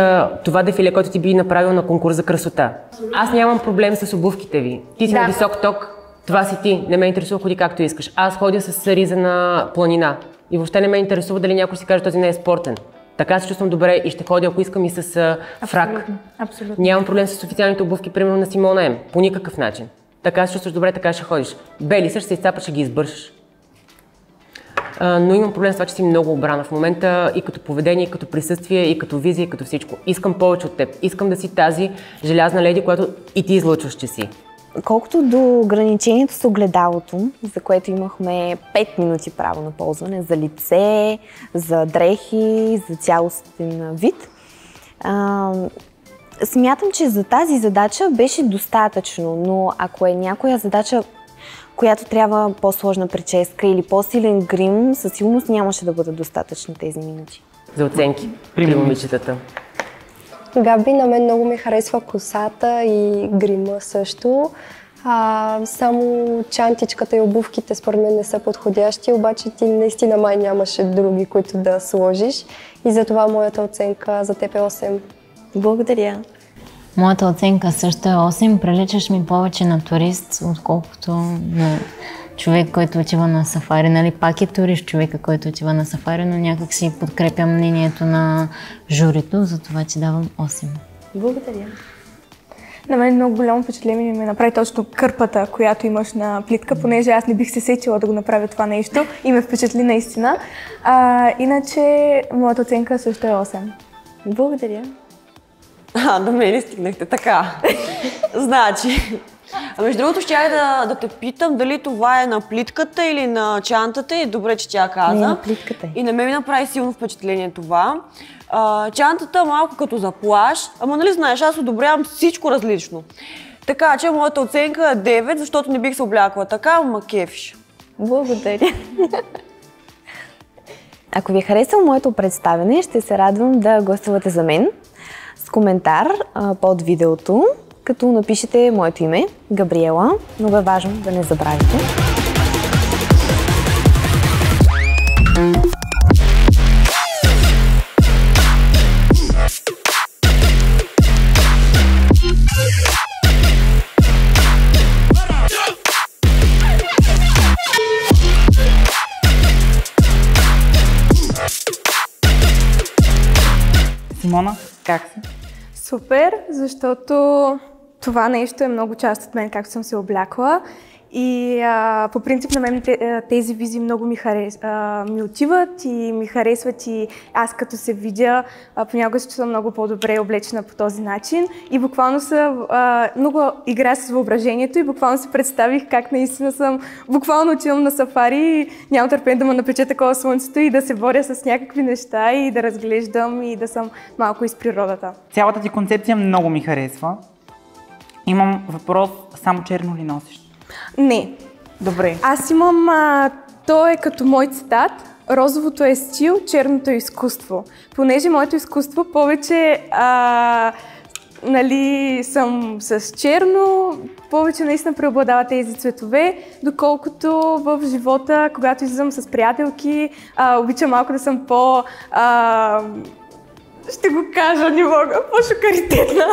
това дефиле, което ти би направил на конкурс за красота. Аз нямам проблем с обувките ви. Ти си на висок ток, това си ти. Не ме интересува, ходи както искаш. Аз ходя с риза на планина. И въобще не ме интересува дали някой си каже, този не е спортен. Така се чувствам добре и ще ходя, ако искам, и с фрак. Абсолютно. Нямам проблем с официалните обувки, примерно на Симона М. По никакъв начин. Така се чувстваш добре, така ще ходиш. Бели ще се изцапаш, ще ги избършиш. Но имам проблем с това, че си много обрана в момента и като поведение, и като присъствие, и като визия, и като всичко. Искам повече от теб. Искам да си тази желязна леди, която и ти излъчваш, че си. Колкото до ограничението с огледалото, за което имахме 5 минути право на ползване, за лице, за дрехи, за цялостен вид, смятам, че за тази задача беше достатъчно, но ако е някоя задача, която трябва по-сложна прическа или по-силен грим, със сигурност нямаше да бъдат достатъчни тези минути. За оценки при момичетата. Габи, на мен много ми харесва косата и грима също. Само чантичката и обувките според мен не са подходящи, обаче ти наистина май нямаше други, които да сложиш. И затова моята оценка за теб е 8. Благодаря. Моята оценка също е 8. Приличаш ми повече на турист, отколкото на човек, който отива на сафари. Нали, пак е турист човека, който отива на сафари, но някак си подкрепям мнението на журито, затова ти давам 8. Благодаря. На мен много голямо впечатление ми направи точно кърпата, която имаш на плитка, понеже аз не бих се сетила да го направя това нещо и ме впечатли наистина. Иначе моята оценка също е 8. Благодаря. До мен ли стигнахте? Така. Значи, А между другото, щях да те питам дали това е на плитката или на чантата и добре, че тя каза. Не, на плитката. И на мен ми направи силно впечатление това. Чантата малко като за плаж, ама нали знаеш, аз одобрявам всичко различно. Така че моята оценка е 9, защото не бих се облякла така, ама кефиш. Благодаря. Ако ви е харесало моето представяне, ще се радвам да гласувате за мен с коментар под видеото, като напишете моето име, Габриела. Много е важно да не забравите. Симона, как си? Супер, защото това нещо е много част от мен, както съм се облякла. И по принцип на мен тези визии много ми отиват и ми харесват и аз като се видя, понякога се чувствам много по-добре облечена по този начин и буквално много игра с въображението и буквално си представих как наистина буквално отивам на сафари и нямам търпение да ме напече такова слънцето и да се боря с някакви неща и да разглеждам и да съм малко из природата. Цялата ти концепция много ми харесва. Имам въпрос, само черно ли носиш? Не. Добре. Аз имам, то е като мой цитат, розовото е стил, черното е изкуство. Понеже моето изкуство повече съм с черно, повече наистина преобладава тези цветове, доколкото в живота, когато излизам с приятелки, обичам малко да съм ще го кажа, не мога, по-шокаритетна.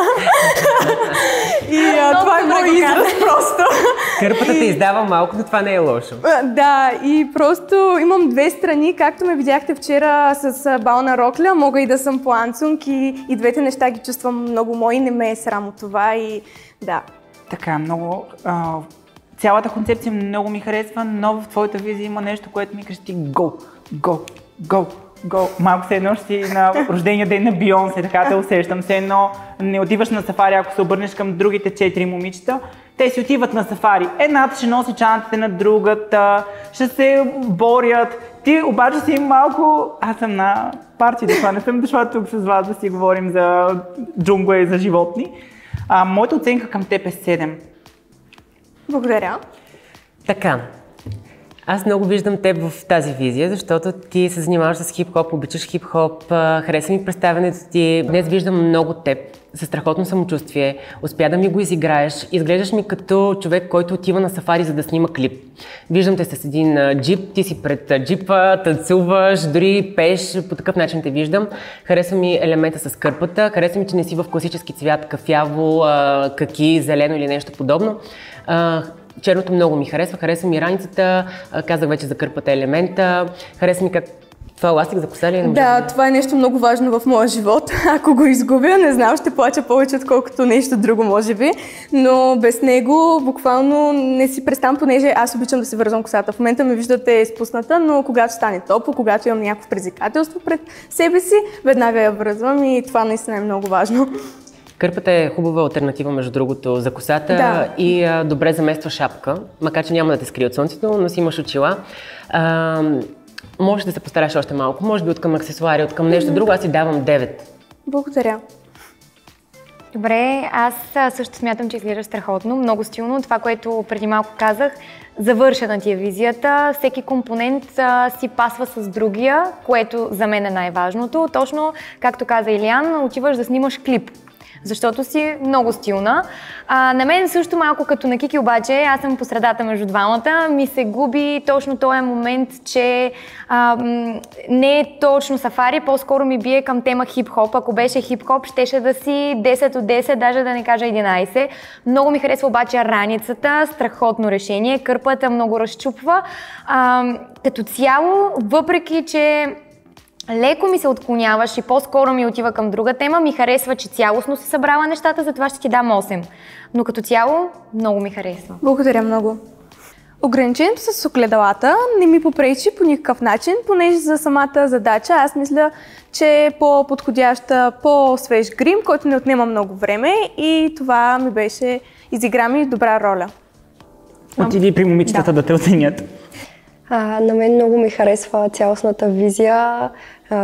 И това е мой израз просто. Кърпата те издава малко, но това не е лошо. Да, и просто имам две страни, както ме видяхте вчера с бална рокля, мога и да съм по анцунг и двете неща ги чувствам много мои, не ме е срам от това и да. Така, много... цялата концепция много ми харесва, но в твоята визия има нещо, което ми крещи go, go, go. Малко се едно ще си на рождения ден на Бионсе, така те усещам. Все едно не отиваш на сафари, ако се обърнеш към другите 4 момичета. Те си отиват на сафари. Едната ще носи чантите на другата, ще се борят. Ти обаче си малко... Аз съм на парти, да не съм дошла тук с вас да си говорим за джунгла и за животни. Моята оценка към теб е 7. Благодаря. Така. Аз много виждам теб в тази визия, защото ти се занимаваш с хип-хоп, обичаш хип-хоп, хареса ми представянето ти. Днес виждам много теб, със страхотно самочувствие, успя да ми го изиграеш. Изглеждаш ми като човек, който отива на сафари, за да снима клип. Виждам те с един джип, ти си пред джипа, танцуваш, дори пееш, по такъв начин те виждам. Хареса ми елемента с кърпата, хареса ми, че не си в класически цвят, кафяво, каки, зелено или нещо подобно. Черното много ми харесва ми раницата, казах вече за кърпата елемента, хареса ми как... Това е ластик за коса ли? Да, това е нещо много важно в моя живот. Ако го изгубя, не знам, ще плача повече, отколкото нещо друго, може би. Но без него буквално не си представям, понеже аз обичам да се вързвам косата. В момента ме виждате спусната, но когато стане топло, когато имам някакво предизвикателство пред себе си, веднага я връзвам и това наистина е много важно. Кърпата е хубава алтернатива, между другото, за косата и добре замества шапка, макар че няма да те скрие от слънцето, но си имаш очила. Можеш да се постараш още малко, може би от към аксесуари, от към нещо друго, аз си давам 9. Благодаря. Добре, аз също смятам, че изглежда страхотно, много стилно. Това, което преди малко казах, завършена ти е визията. Всеки компонент си пасва с другия, което за мен е най-важното. Точно, както каза Илиян, отиваш да снимаш клип, защото си много стилна. На мен също малко като на Кики, обаче, аз съм по средата между двамата, ми се губи точно този момент, че не е точно сафари, по-скоро ми бие към тема хип-хоп. Ако беше хип-хоп, щеше да си 10 от 10, даже да не кажа 11. Много ми харесва обаче раницата, страхотно решение, кърпата много разчупва. Като цяло, въпреки че леко ми се отклоняваш и по-скоро ми отива към друга тема, ми харесва, че цялостно си събрала нещата, затова ще ти дам 8. Но като цяло, много ми харесва. Благодаря много. Ограничението с огледалата не ми попречи по никакъв начин, понеже за самата задача аз мисля, че е по-подходяща, по-свеж грим, който не отнема много време и това ми беше изигра ми добра роля. Отиди при момичетата да те оценят. На мен много ми харесва цялостната визия,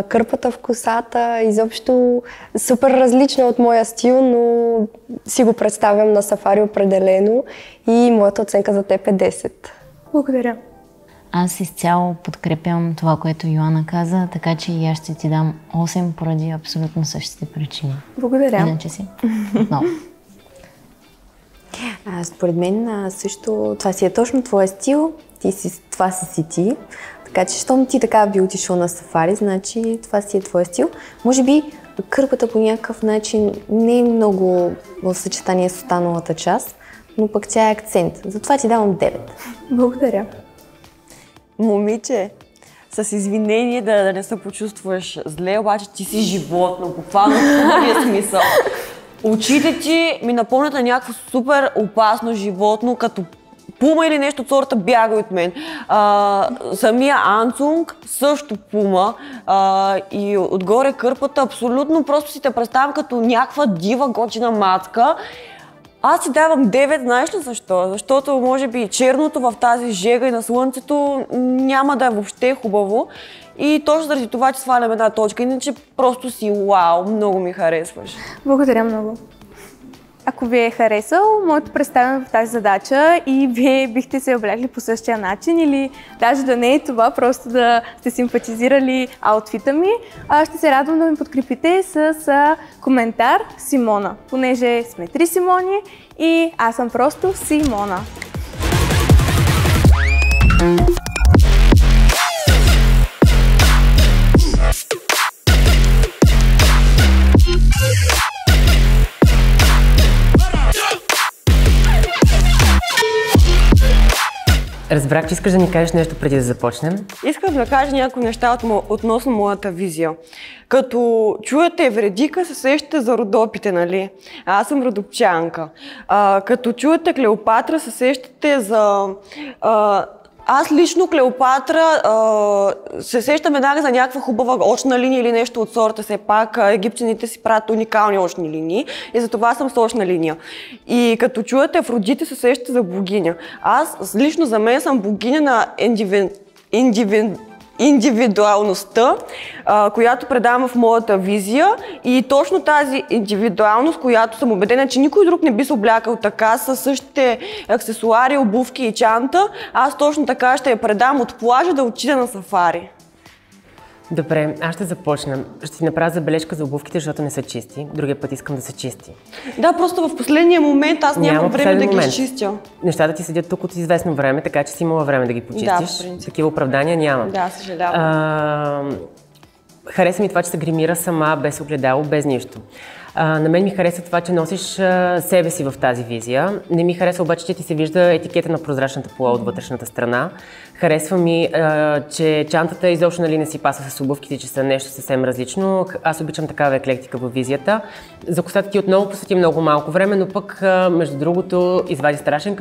кърпата в косата, изобщо супер различна от моя стил, но си го представям на сафари определено и моята оценка за теб е 10. Благодаря. Аз изцяло подкрепям това, което Йоана каза, така че и аз ще ти дам 8 поради абсолютно същите причини. Благодаря. Иначе си отново. Според мен също това си е точно твоя стил, това си ти. Така че, щом ти така би отишъл на сафари, значи това си е твоя стил. Може би кърпата по някакъв начин не е много в съчетание с останалата част, но пък тя е акцент. Затова ти давам 9. Благодаря. Момиче, с извинение да не се почувстваш зле, обаче ти си животно, буквално в хубавия смисъл. Очите ти ми напомнят на някакво супер опасно животно, като пума или нещо от сорта бяга от мен. Самия Анцунг също пума и отгоре кърпата абсолютно просто си те представям като някаква дива готина мацка. Аз си давам 9, знаеш ли защо? Защото може би черното в тази жега и на слънцето няма да е въобще хубаво. И точно заради това, че свалям една точка, иначе просто си вау, много ми харесваш. Благодаря много. Ако ви е харесал моето представяне в тази задача и вие бихте се облегли по същия начин или даже да не е това, просто да сте симпатизирали аутфита ми, ще се радвам да ми подкрепите с коментар Симона, понеже сме 3 Симони и аз съм просто Симона. Разбрах, че искаш да ни кажеш нещо преди да започнем. Искам да кажа някои неща относно моята визия. Като чуете Евредика, се сещате за Родопите, нали? Аз съм родопчанка. Като чуете Клеопатра, се сещате за... Аз лично Клеопатра се сещам веднага за някаква хубава очна линия или нещо от сорта. Все пак египтяните си правят уникални очни линии и затова съм с очна линия. И като чуете Афродите, се сещате за богиня. Аз лично за мен съм богиня на индивидуалността, която предавам в моята визия и точно тази индивидуалност, която съм убедена, че никой друг не би се облякал така, със същите аксесуари, обувки и чанта, аз точно така ще я предам от плажа да отида на сафари. Добре, аз ще започна. Ще ти направя забележка за обувките, защото не са чисти. Другия път искам да са чисти. Да, просто в последния момент аз нямам време да ги изчистя. Нещата ти седят тук от известно време, така че си имала време да ги почистиш. Да, такива оправдания няма. Да, съжалявам. Хареса ми това, че се гримира сама, без огледало, без нищо. На мен ми хареса това, че носиш себе си в тази визия. Не ми хареса обаче, че ти се вижда етикета на прозрачната пола от вътрешната страна. Харесва ми, че чантата изобщо не си паса с обувките, че са нещо съвсем различно. Аз обичам такава еклектика във визията. За косата ти отново посвети много малко време, но пък, между другото, извади страшен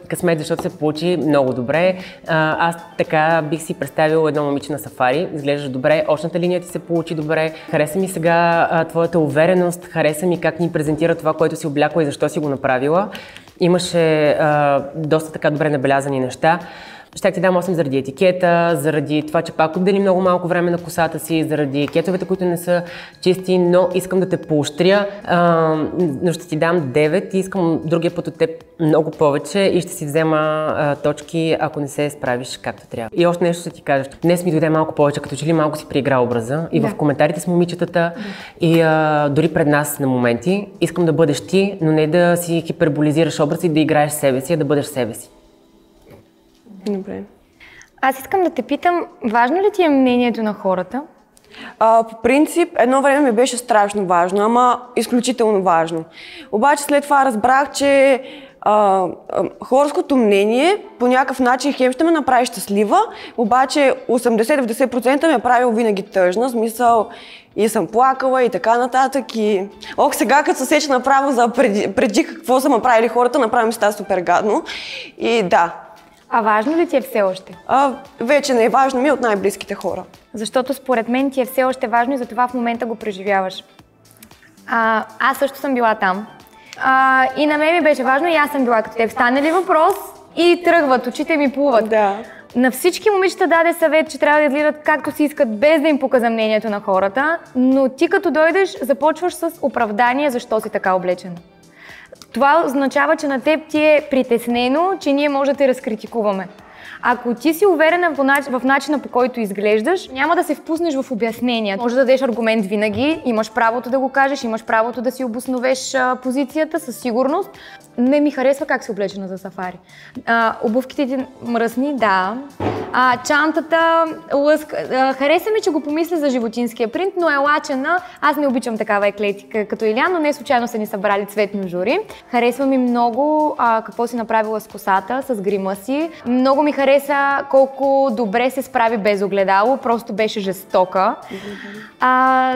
късмет, защото се получи много добре. Аз така бих си представила едно момиче на сафари. Изглеждаш добре, очната линия ти се получи добре. Хареса ми сега твоята увереност, хареса ми как ни презентира това, което си облякла и защо си го направила. Имаше доста така добре набелязани неща. Ще ти дам 8 заради етикета, заради това, че пак отдели много малко време на косата си, заради кетовете, които не са чисти, но искам да те поощря, но ще ти дам 9 и искам другия път от теб много повече и ще си взема точки, ако не се справиш както трябва. И още нещо ще ти кажа. Днес ми дойде малко повече, като че ли малко си преигра образа и в коментарите с момичетата и дори пред нас на моменти. Искам да бъдеш ти, но не да си хиперболизираш образ и да играеш себе си, а да бъдеш себе си. Добре. Аз искам да те питам, важно ли ти е мнението на хората? По принцип, едно време ми беше страшно важно, ама изключително важно. Обаче след това разбрах, че хорското мнение по някакъв начин хем ще ме направи щастлива, обаче 80-90% ме е правил винаги тъжна, в смисъл и съм плакала и така нататък. И... сега като се сеча направо за преди какво са направили хората, направим става супер гадно. И да. А важно ли ти е все още? Вече не е важно ми от най-близките хора. Защото според мен ти е все още важно и затова в момента го преживяваш. Аз също съм била там. И на мен ми беше важно и аз съм била като теб. Стане ли въпрос и тръгват, очите ми плуват. Да. На всички момичета даде съвет, че трябва да изгледат както си искат, без да им показа мнението на хората, но ти като дойдеш, започваш с оправдание защо си така облечена. Това означава, че на теб ти е притеснено, че ние може да те разкритикуваме. Ако ти си уверена в начина, по който изглеждаш, няма да се впуснеш в обяснения. Може да дадеш аргумент винаги, имаш правото да го кажеш, имаш правото да си обосновеш позицията със сигурност. Не ми харесва как си облечена за сафари. Обувките ти мръсни, да. Чантата, хареса ми, че го помисля за животинския принт, но е лачена. Аз не обичам такава еклетика като Илян, но не случайно са ни събрали цветно жури. Харесва ми много какво си направила с косата, с грима си. Много ми хареса колко добре се справи без огледало, просто беше жестока.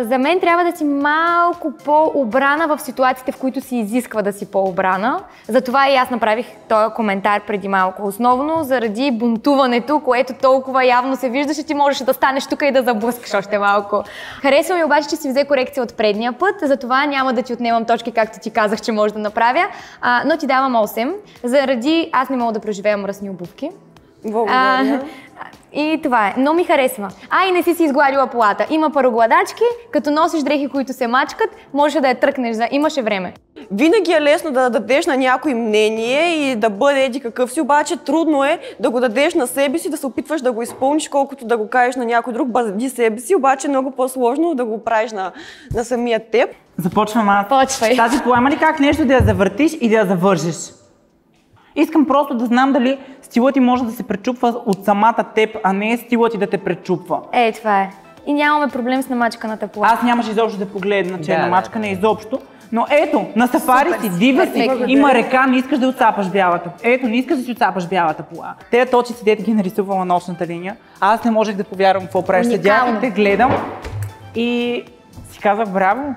За мен трябва да си малко по-обрана в ситуациите, в които си изисква да си по-обрана. Затова и аз направих този коментар преди малко. Основно заради бунтуването, което толкова явно се виждаше, ти можеш да станеш тук и да заблъскаш още малко. Харесва ми обаче, че си взе корекция от предния път, затова няма да ти отнемам точки, както ти казах, че може да направя, но ти давам 8, заради аз не мога да преживея мръсни обувки. Благодаря. И това е. Но ми харесва. И не си изгладила полата. Има парогладачки, като носиш дрехи, които се мачкат, може да я тръкнеш, имаше време. Винаги е лесно да дадеш на някой мнение и да бъде еди какъв си, обаче трудно е да го дадеш на себе си, да се опитваш да го изпълниш, колкото да го кажеш на някой друг, бъди себе си, обаче е много по-сложно да го правиш на самия теб. Започвам аз. Почвай. Тази поема ли как нещо да я завъртиш и да я завържиш? Искам просто да знам дали стилът ти може да се пречупва от самата теб, а не стилът ти да те пречупва. Това е. И нямаме проблем с намачканата пола. Аз нямаше изобщо да погледна, че е намачкана изобщо. Но ето, на сафари си, дива си, има река, не искаш да отцапаш бялата. Ето, не искаш да си отцапаш бялата пола. Те точици, дете ги нарисувала нощната линия. Аз не можех да повярвам какво правиш. Седях и те гледам и си казах браво,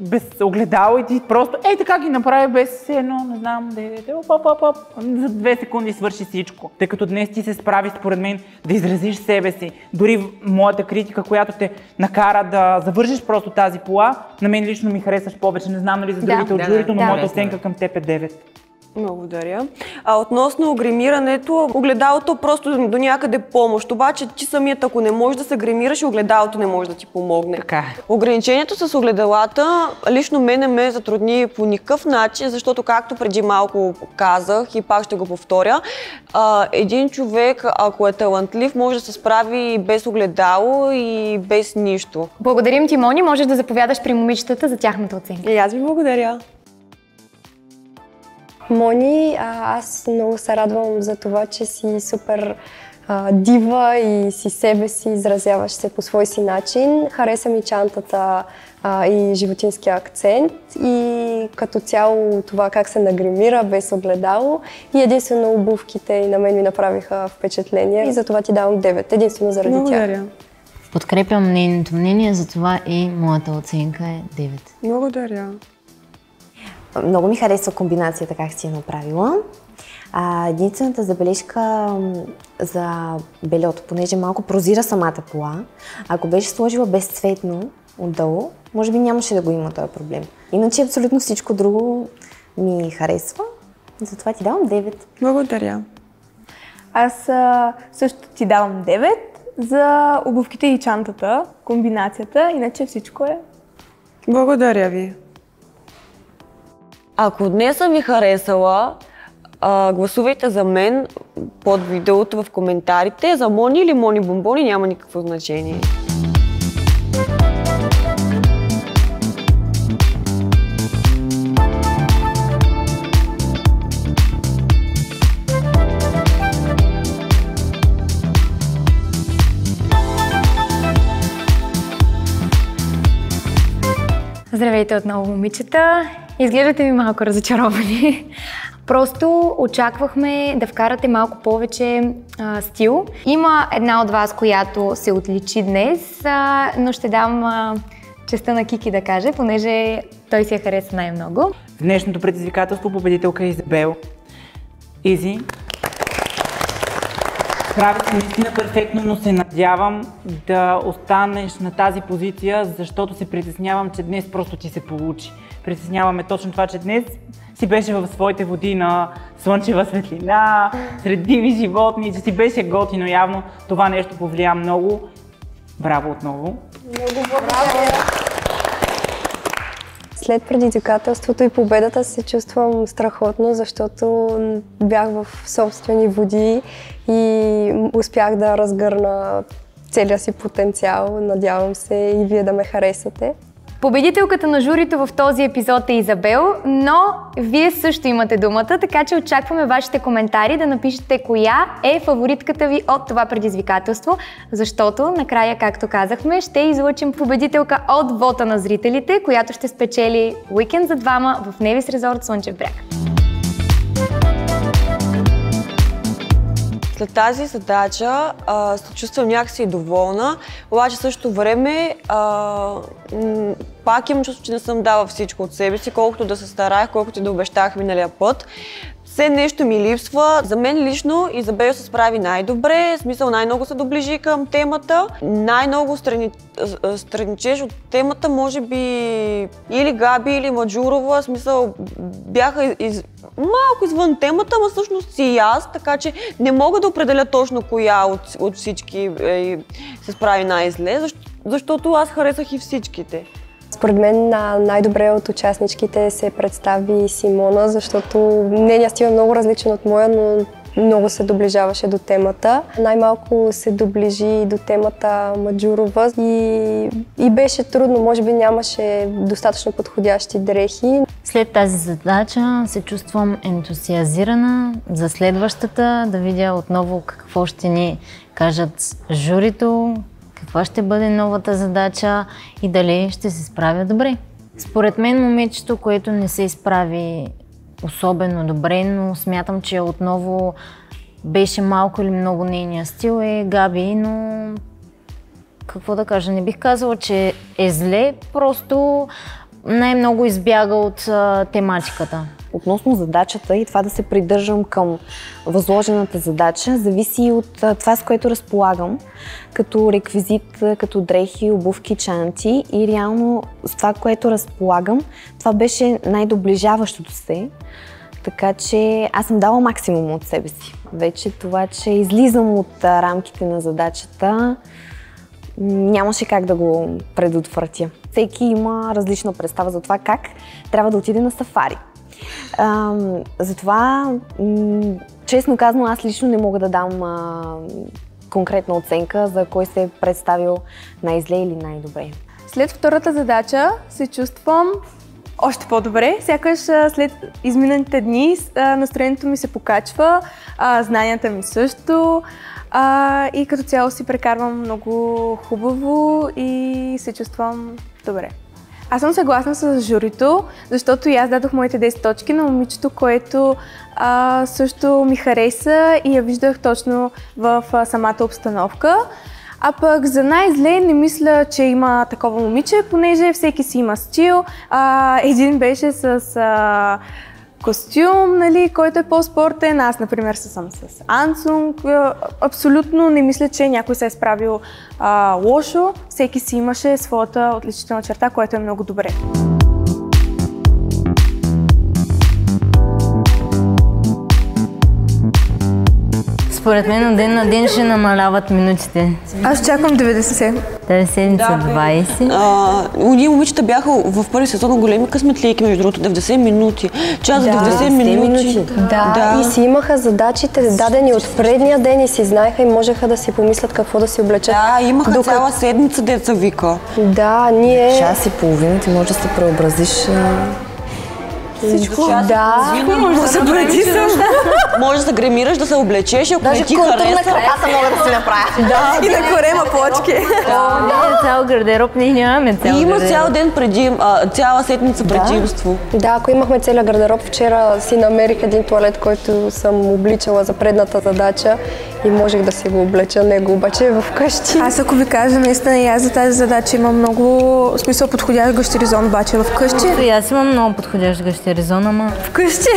без огледало и ти просто така ги направи без едно, не знам, за 2 секунди свърши всичко. Тъй като днес ти се справи според мен да изразиш себе си. Дори моята критика, която те накара да завършиш просто тази пола, на мен лично ми харесваш повече. Не знам нали за другите от журито, но моята оценка към теб е 9. Благодаря. Относно гримирането, огледалото просто до някъде помощ. Обаче ти самият, ако не можеш да се гримираш, огледалото не може да ти помогне. Така. Ограничението с огледалата лично мене ме затрудни по никакъв начин, защото както преди малко казах и пак ще го повторя, един човек, ако е талантлив, може да се справи без огледало и без нищо. Благодарим ти, Мони. Можеш да заповядаш при момичетата за тяхната оценка. И аз ви благодаря. Мони, аз много се радвам за това, че си супер дива и си себе си, изразяваш се по свой си начин. Хареса ми чантата и животинския акцент и като цяло това как се нагримира без огледало и единствено обувките и на мен ми направиха впечатление и затова ти давам 9, единствено заради тях. Благодаря. Подкрепям нейното мнение, затова и моята оценка е 9. Благодаря. Много ми харесва комбинацията, как си я направила. Единствената забележка за бельото, понеже малко прозира самата пола, ако беше сложила безцветно отдолу, може би нямаше да го има този проблем. Иначе абсолютно всичко друго ми харесва, затова ти давам 9. Благодаря. Аз също ти давам 9 за обувките и чантата, комбинацията, иначе всичко е. Благодаря ви. Ако днес съм ви харесала, гласувайте за мен под видеото в коментарите. За Мони или Мони Бомбони няма никакво значение. Здравейте отново, момичета! Изглеждате ми малко разочаровани. Просто очаквахме да вкарате малко повече стил. Има една от вас, която се отличи днес, но ще дам честта на Кики да каже, понеже той си я хареса най-много. В днешното предизвикателство победителка е Изабел. Изи. Прави се наистина перфектно, но се надявам да останеш на тази позиция, защото се притеснявам, че днес просто ти се получи. Притесняваме точно това, че днес си беше в своите води на слънчева светлина, сред диви животни, че си беше готино явно. Това нещо повлия много. Браво отново! Много благодаря! След предизвикателството и победата се чувствам страхотно, защото бях в собствени води и успях да разгърна целия си потенциал. Надявам се и вие да ме харесате. Победителката на журито в този епизод е Изабел, но вие също имате думата, така че очакваме вашите коментари да напишете коя е фаворитката ви от това предизвикателство, защото накрая, както казахме, ще излъчим победителка от вота на зрителите, която ще спечели уикенд за двама в Невис Резорт Слънчев бряг. След тази задача се чувствам някакси доволна, обаче в същото време пак имам чувство, че не съм дала всичко от себе си, колкото да се стараех, колкото да обещах миналия път. Все нещо ми липсва. За мен лично Изабел се справи най-добре, в смисъл най-много се доближи към темата. Най-много страничеш от темата, може би или Габи, или Маджурова, в смисъл бяха малко извън темата, но всъщност си и аз, така че не мога да определя точно коя от всички се справи най-зле, защото аз харесах и всичките. Според мен най-добре от участничките се представи Симона, защото нейният стил е много различен от моя, но много се доближаваше до темата. Най-малко се доближи до темата Маджурова и беше трудно, може би нямаше достатъчно подходящи дрехи. След тази задача се чувствам ентусиазирана за следващата, да видя отново какво ще ни кажат журито, каква ще бъде новата задача и дали ще се справя добре. Според мен момичето, което не се изправи особено добре, но смятам, че отново беше малко или много нейния стил, е Габи, но какво да кажа, не бих казала, че е зле, просто най-много избяга от тематиката. Относно задачата и това да се придържам към възложената задача, зависи от това, с което разполагам, като реквизит, като дрехи, обувки, чанти и реално с това, което разполагам, това беше най-доближаващото се, така че аз съм дала максимум от себе си. Вече това, че излизам от рамките на задачата, нямаше как да го предотвратя. Всеки има различна представа за това как трябва да отиде на сафари. Затова, честно казано, аз лично не мога да дам конкретна оценка за кой се е представил най-зле или най-добре. След втората задача се чувствам още по-добре. Сякаш след изминалите дни настроението ми се покачва, знанията ми също и като цяло си прекарвам много хубаво и се чувствам добре. Аз съм съгласна с журито, защото и аз дадох моите 10 точки на момичето, което също ми хареса и я виждах точно в самата обстановка. А пък за най-зле не мисля, че има такова момиче, понеже всеки си има стил. Един беше с костюм, нали, който е по-спортен. Аз, например, съм с Ансунг. Абсолютно не мисля, че някой се е справил лошо. Всеки си имаше своята отличителна черта, което е много добре. Според мен от ден на ден ще намаляват минутите. Аз чакам 90. Тази седмица 20. Ние момичета бяха в първи сезон големи късметлийки, между другото, 90 минути. Час за 90 минути. Да, и си имаха задачите дадени от предния ден и си знаеха и можеха да си помислят какво да си облечат. Да, имаха цяла седмица деца вика. Да, ние... Час и половина ти може да се преобразиш. Всичко. Да, може да се може да се гремираш, да се облечеш, ако не ти хареса. Аз мога да си направя. Да, и на корема плочки. Цял гардероб, ние нямаме цял гардероб. Има цял ден преди, цяла седмица предимство. Да, ако имахме целия гардероб, вчера си намерих един тоалет, който съм обличала за предната задача и можех да си го облеча него, обаче вкъщи. Аз ако ви кажа, наистина и аз за тази задача имам много смисъл подходящ гащеризон, обаче вкъщи. И аз имам много подходящ гащеризон, ама вкъщи.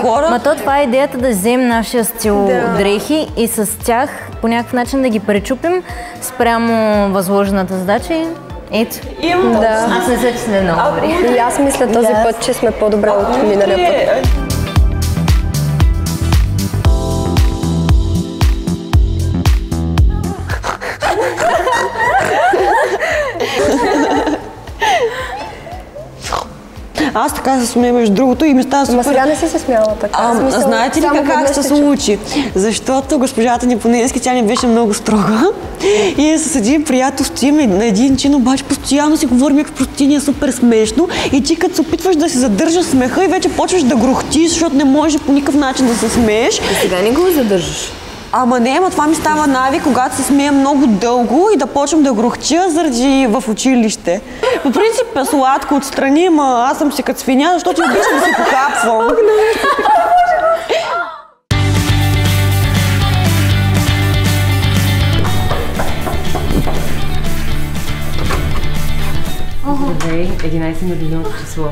Ма това е идеята да вземем нашия стил дрехи и с тях по някакъв начин да ги пречупим спрямо възложената задача и ето. Аз не се, че сме много добри. И аз мисля този път, че сме по-добре от миналия път. Аз така се смея между другото и ми става супер... Ама сега не си се смяла така. Знаете ли как се случи? Защото госпожата ни по-ненски, тя ни беше много строга и с един приятел стоим на един чин, обаче постоянно си говорим някакво простини, е супер смешно и ти като се опитваш да си задържаш смеха и вече почваш да грохтиш, защото не можеш по никакъв начин да се смееш. И сега не го задържаш. Ама не, това ми става навик, когато се смея много дълго и да почвам да грохча заради в училище. По принцип е сладко отстрани, ама аз съм си като свиня, защото обичам да си покапвам. Здравей, 11 милионното число.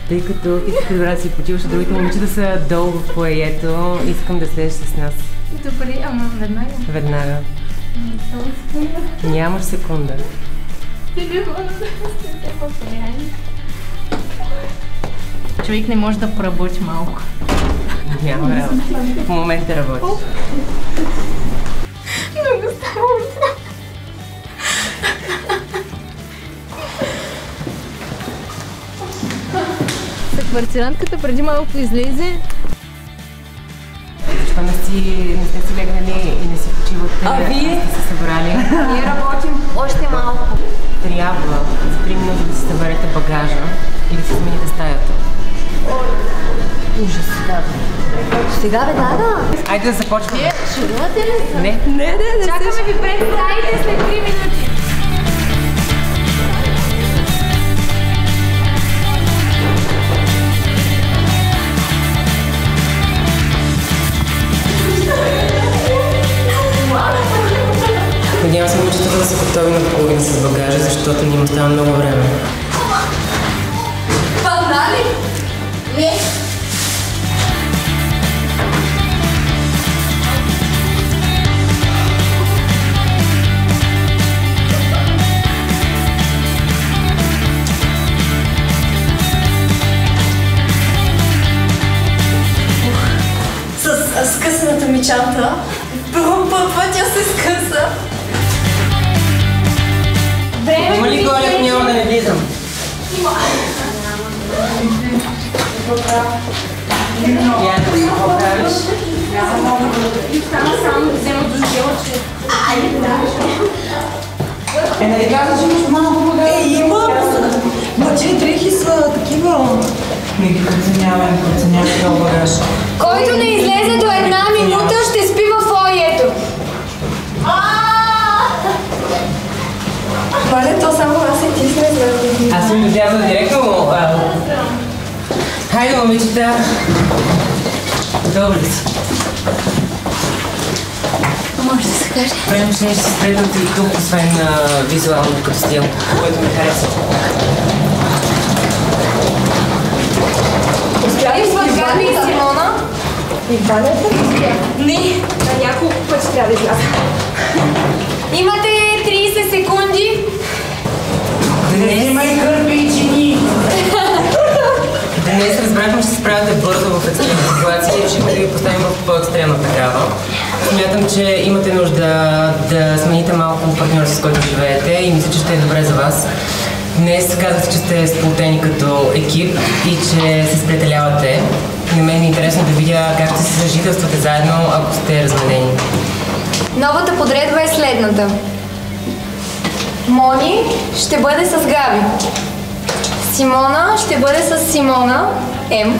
Тъй като ти си добре да си почиваш, другите момичета са долу в фоайето, искам да седеш с нас. Добре, ама веднага. Веднага. Нямаш секунда. Човек не може да поработи малко. Няма работа. В момента работиш. Много става. Квартирантката преди малко излезе. Защо не сте си легнали и не си почивате? А вие? Сте се събрали? Ние работим още малко. Трябва за 3 минути да си съберете багажа и да си смените стаята. Ужас, Сега веднага? Айде да започваме. Вие шегувате ли? Не. Чакаме ви пред стаите след 3 минути. Надявам се момичетата да са готови на половина с багажа, защото ни им остава много време. Погнали? Не. С скъсаната ми чанта. Пътя се скъса. Има ли голя, няма да не влизам? Има. Яна, какво правиш? Само да взема до жила, че... Нали каза, че имаш малко багаж? Има! Но тия дрехи са такива... Не ги преценяваме този багаж. Който не излезе до 1 минута, ще спи във фоайето. Валя, то само аз и ти сме излезли. Аз съм излязла директно. Хайде, момичета. Добре си. Може да се каже. Време, че не ще се спредвате и тук, освен визуалното като стил, който ми харесва. Идват Габи и Симона. И Валята? Не. На няколко пъти трябва да изляза. Имате 30 секунди. Днес Имай гърби и чини! Днес разбрахме, че се справяте бързо в екстремни ситуации и ще ви поставим в по-екстремна такава. Смятам, че имате нужда да смените малко партньор, с който живеете и мисля, че ще е добре за вас. Днес казахте, че сте сплотени като екип и че се сприятелявате. На мен е интересно да видя как ще се съжителствате заедно, ако сте разменени. Новата подредба е следната. Мони ще бъде с Габи. Симона ще бъде с Симона. М.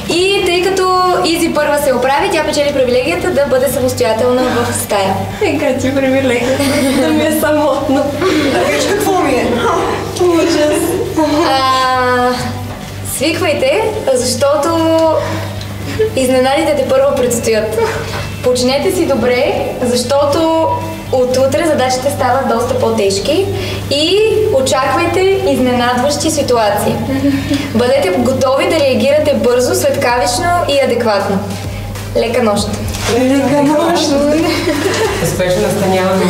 И тъй като Изи първа се оправи, тя печели привилегията да бъде самостоятелна в стая. Нека ти привилегията да ми е самотно. Виж какво ми е? Свиквайте, защото Изненадите тепърва предстоят. Починете си добре, защото от утре задачите стават доста по-тежки и очаквайте изненадващи ситуации. Бъдете готови да реагирате бързо, светкавично и адекватно. Лека нощ! Успешно настаняване.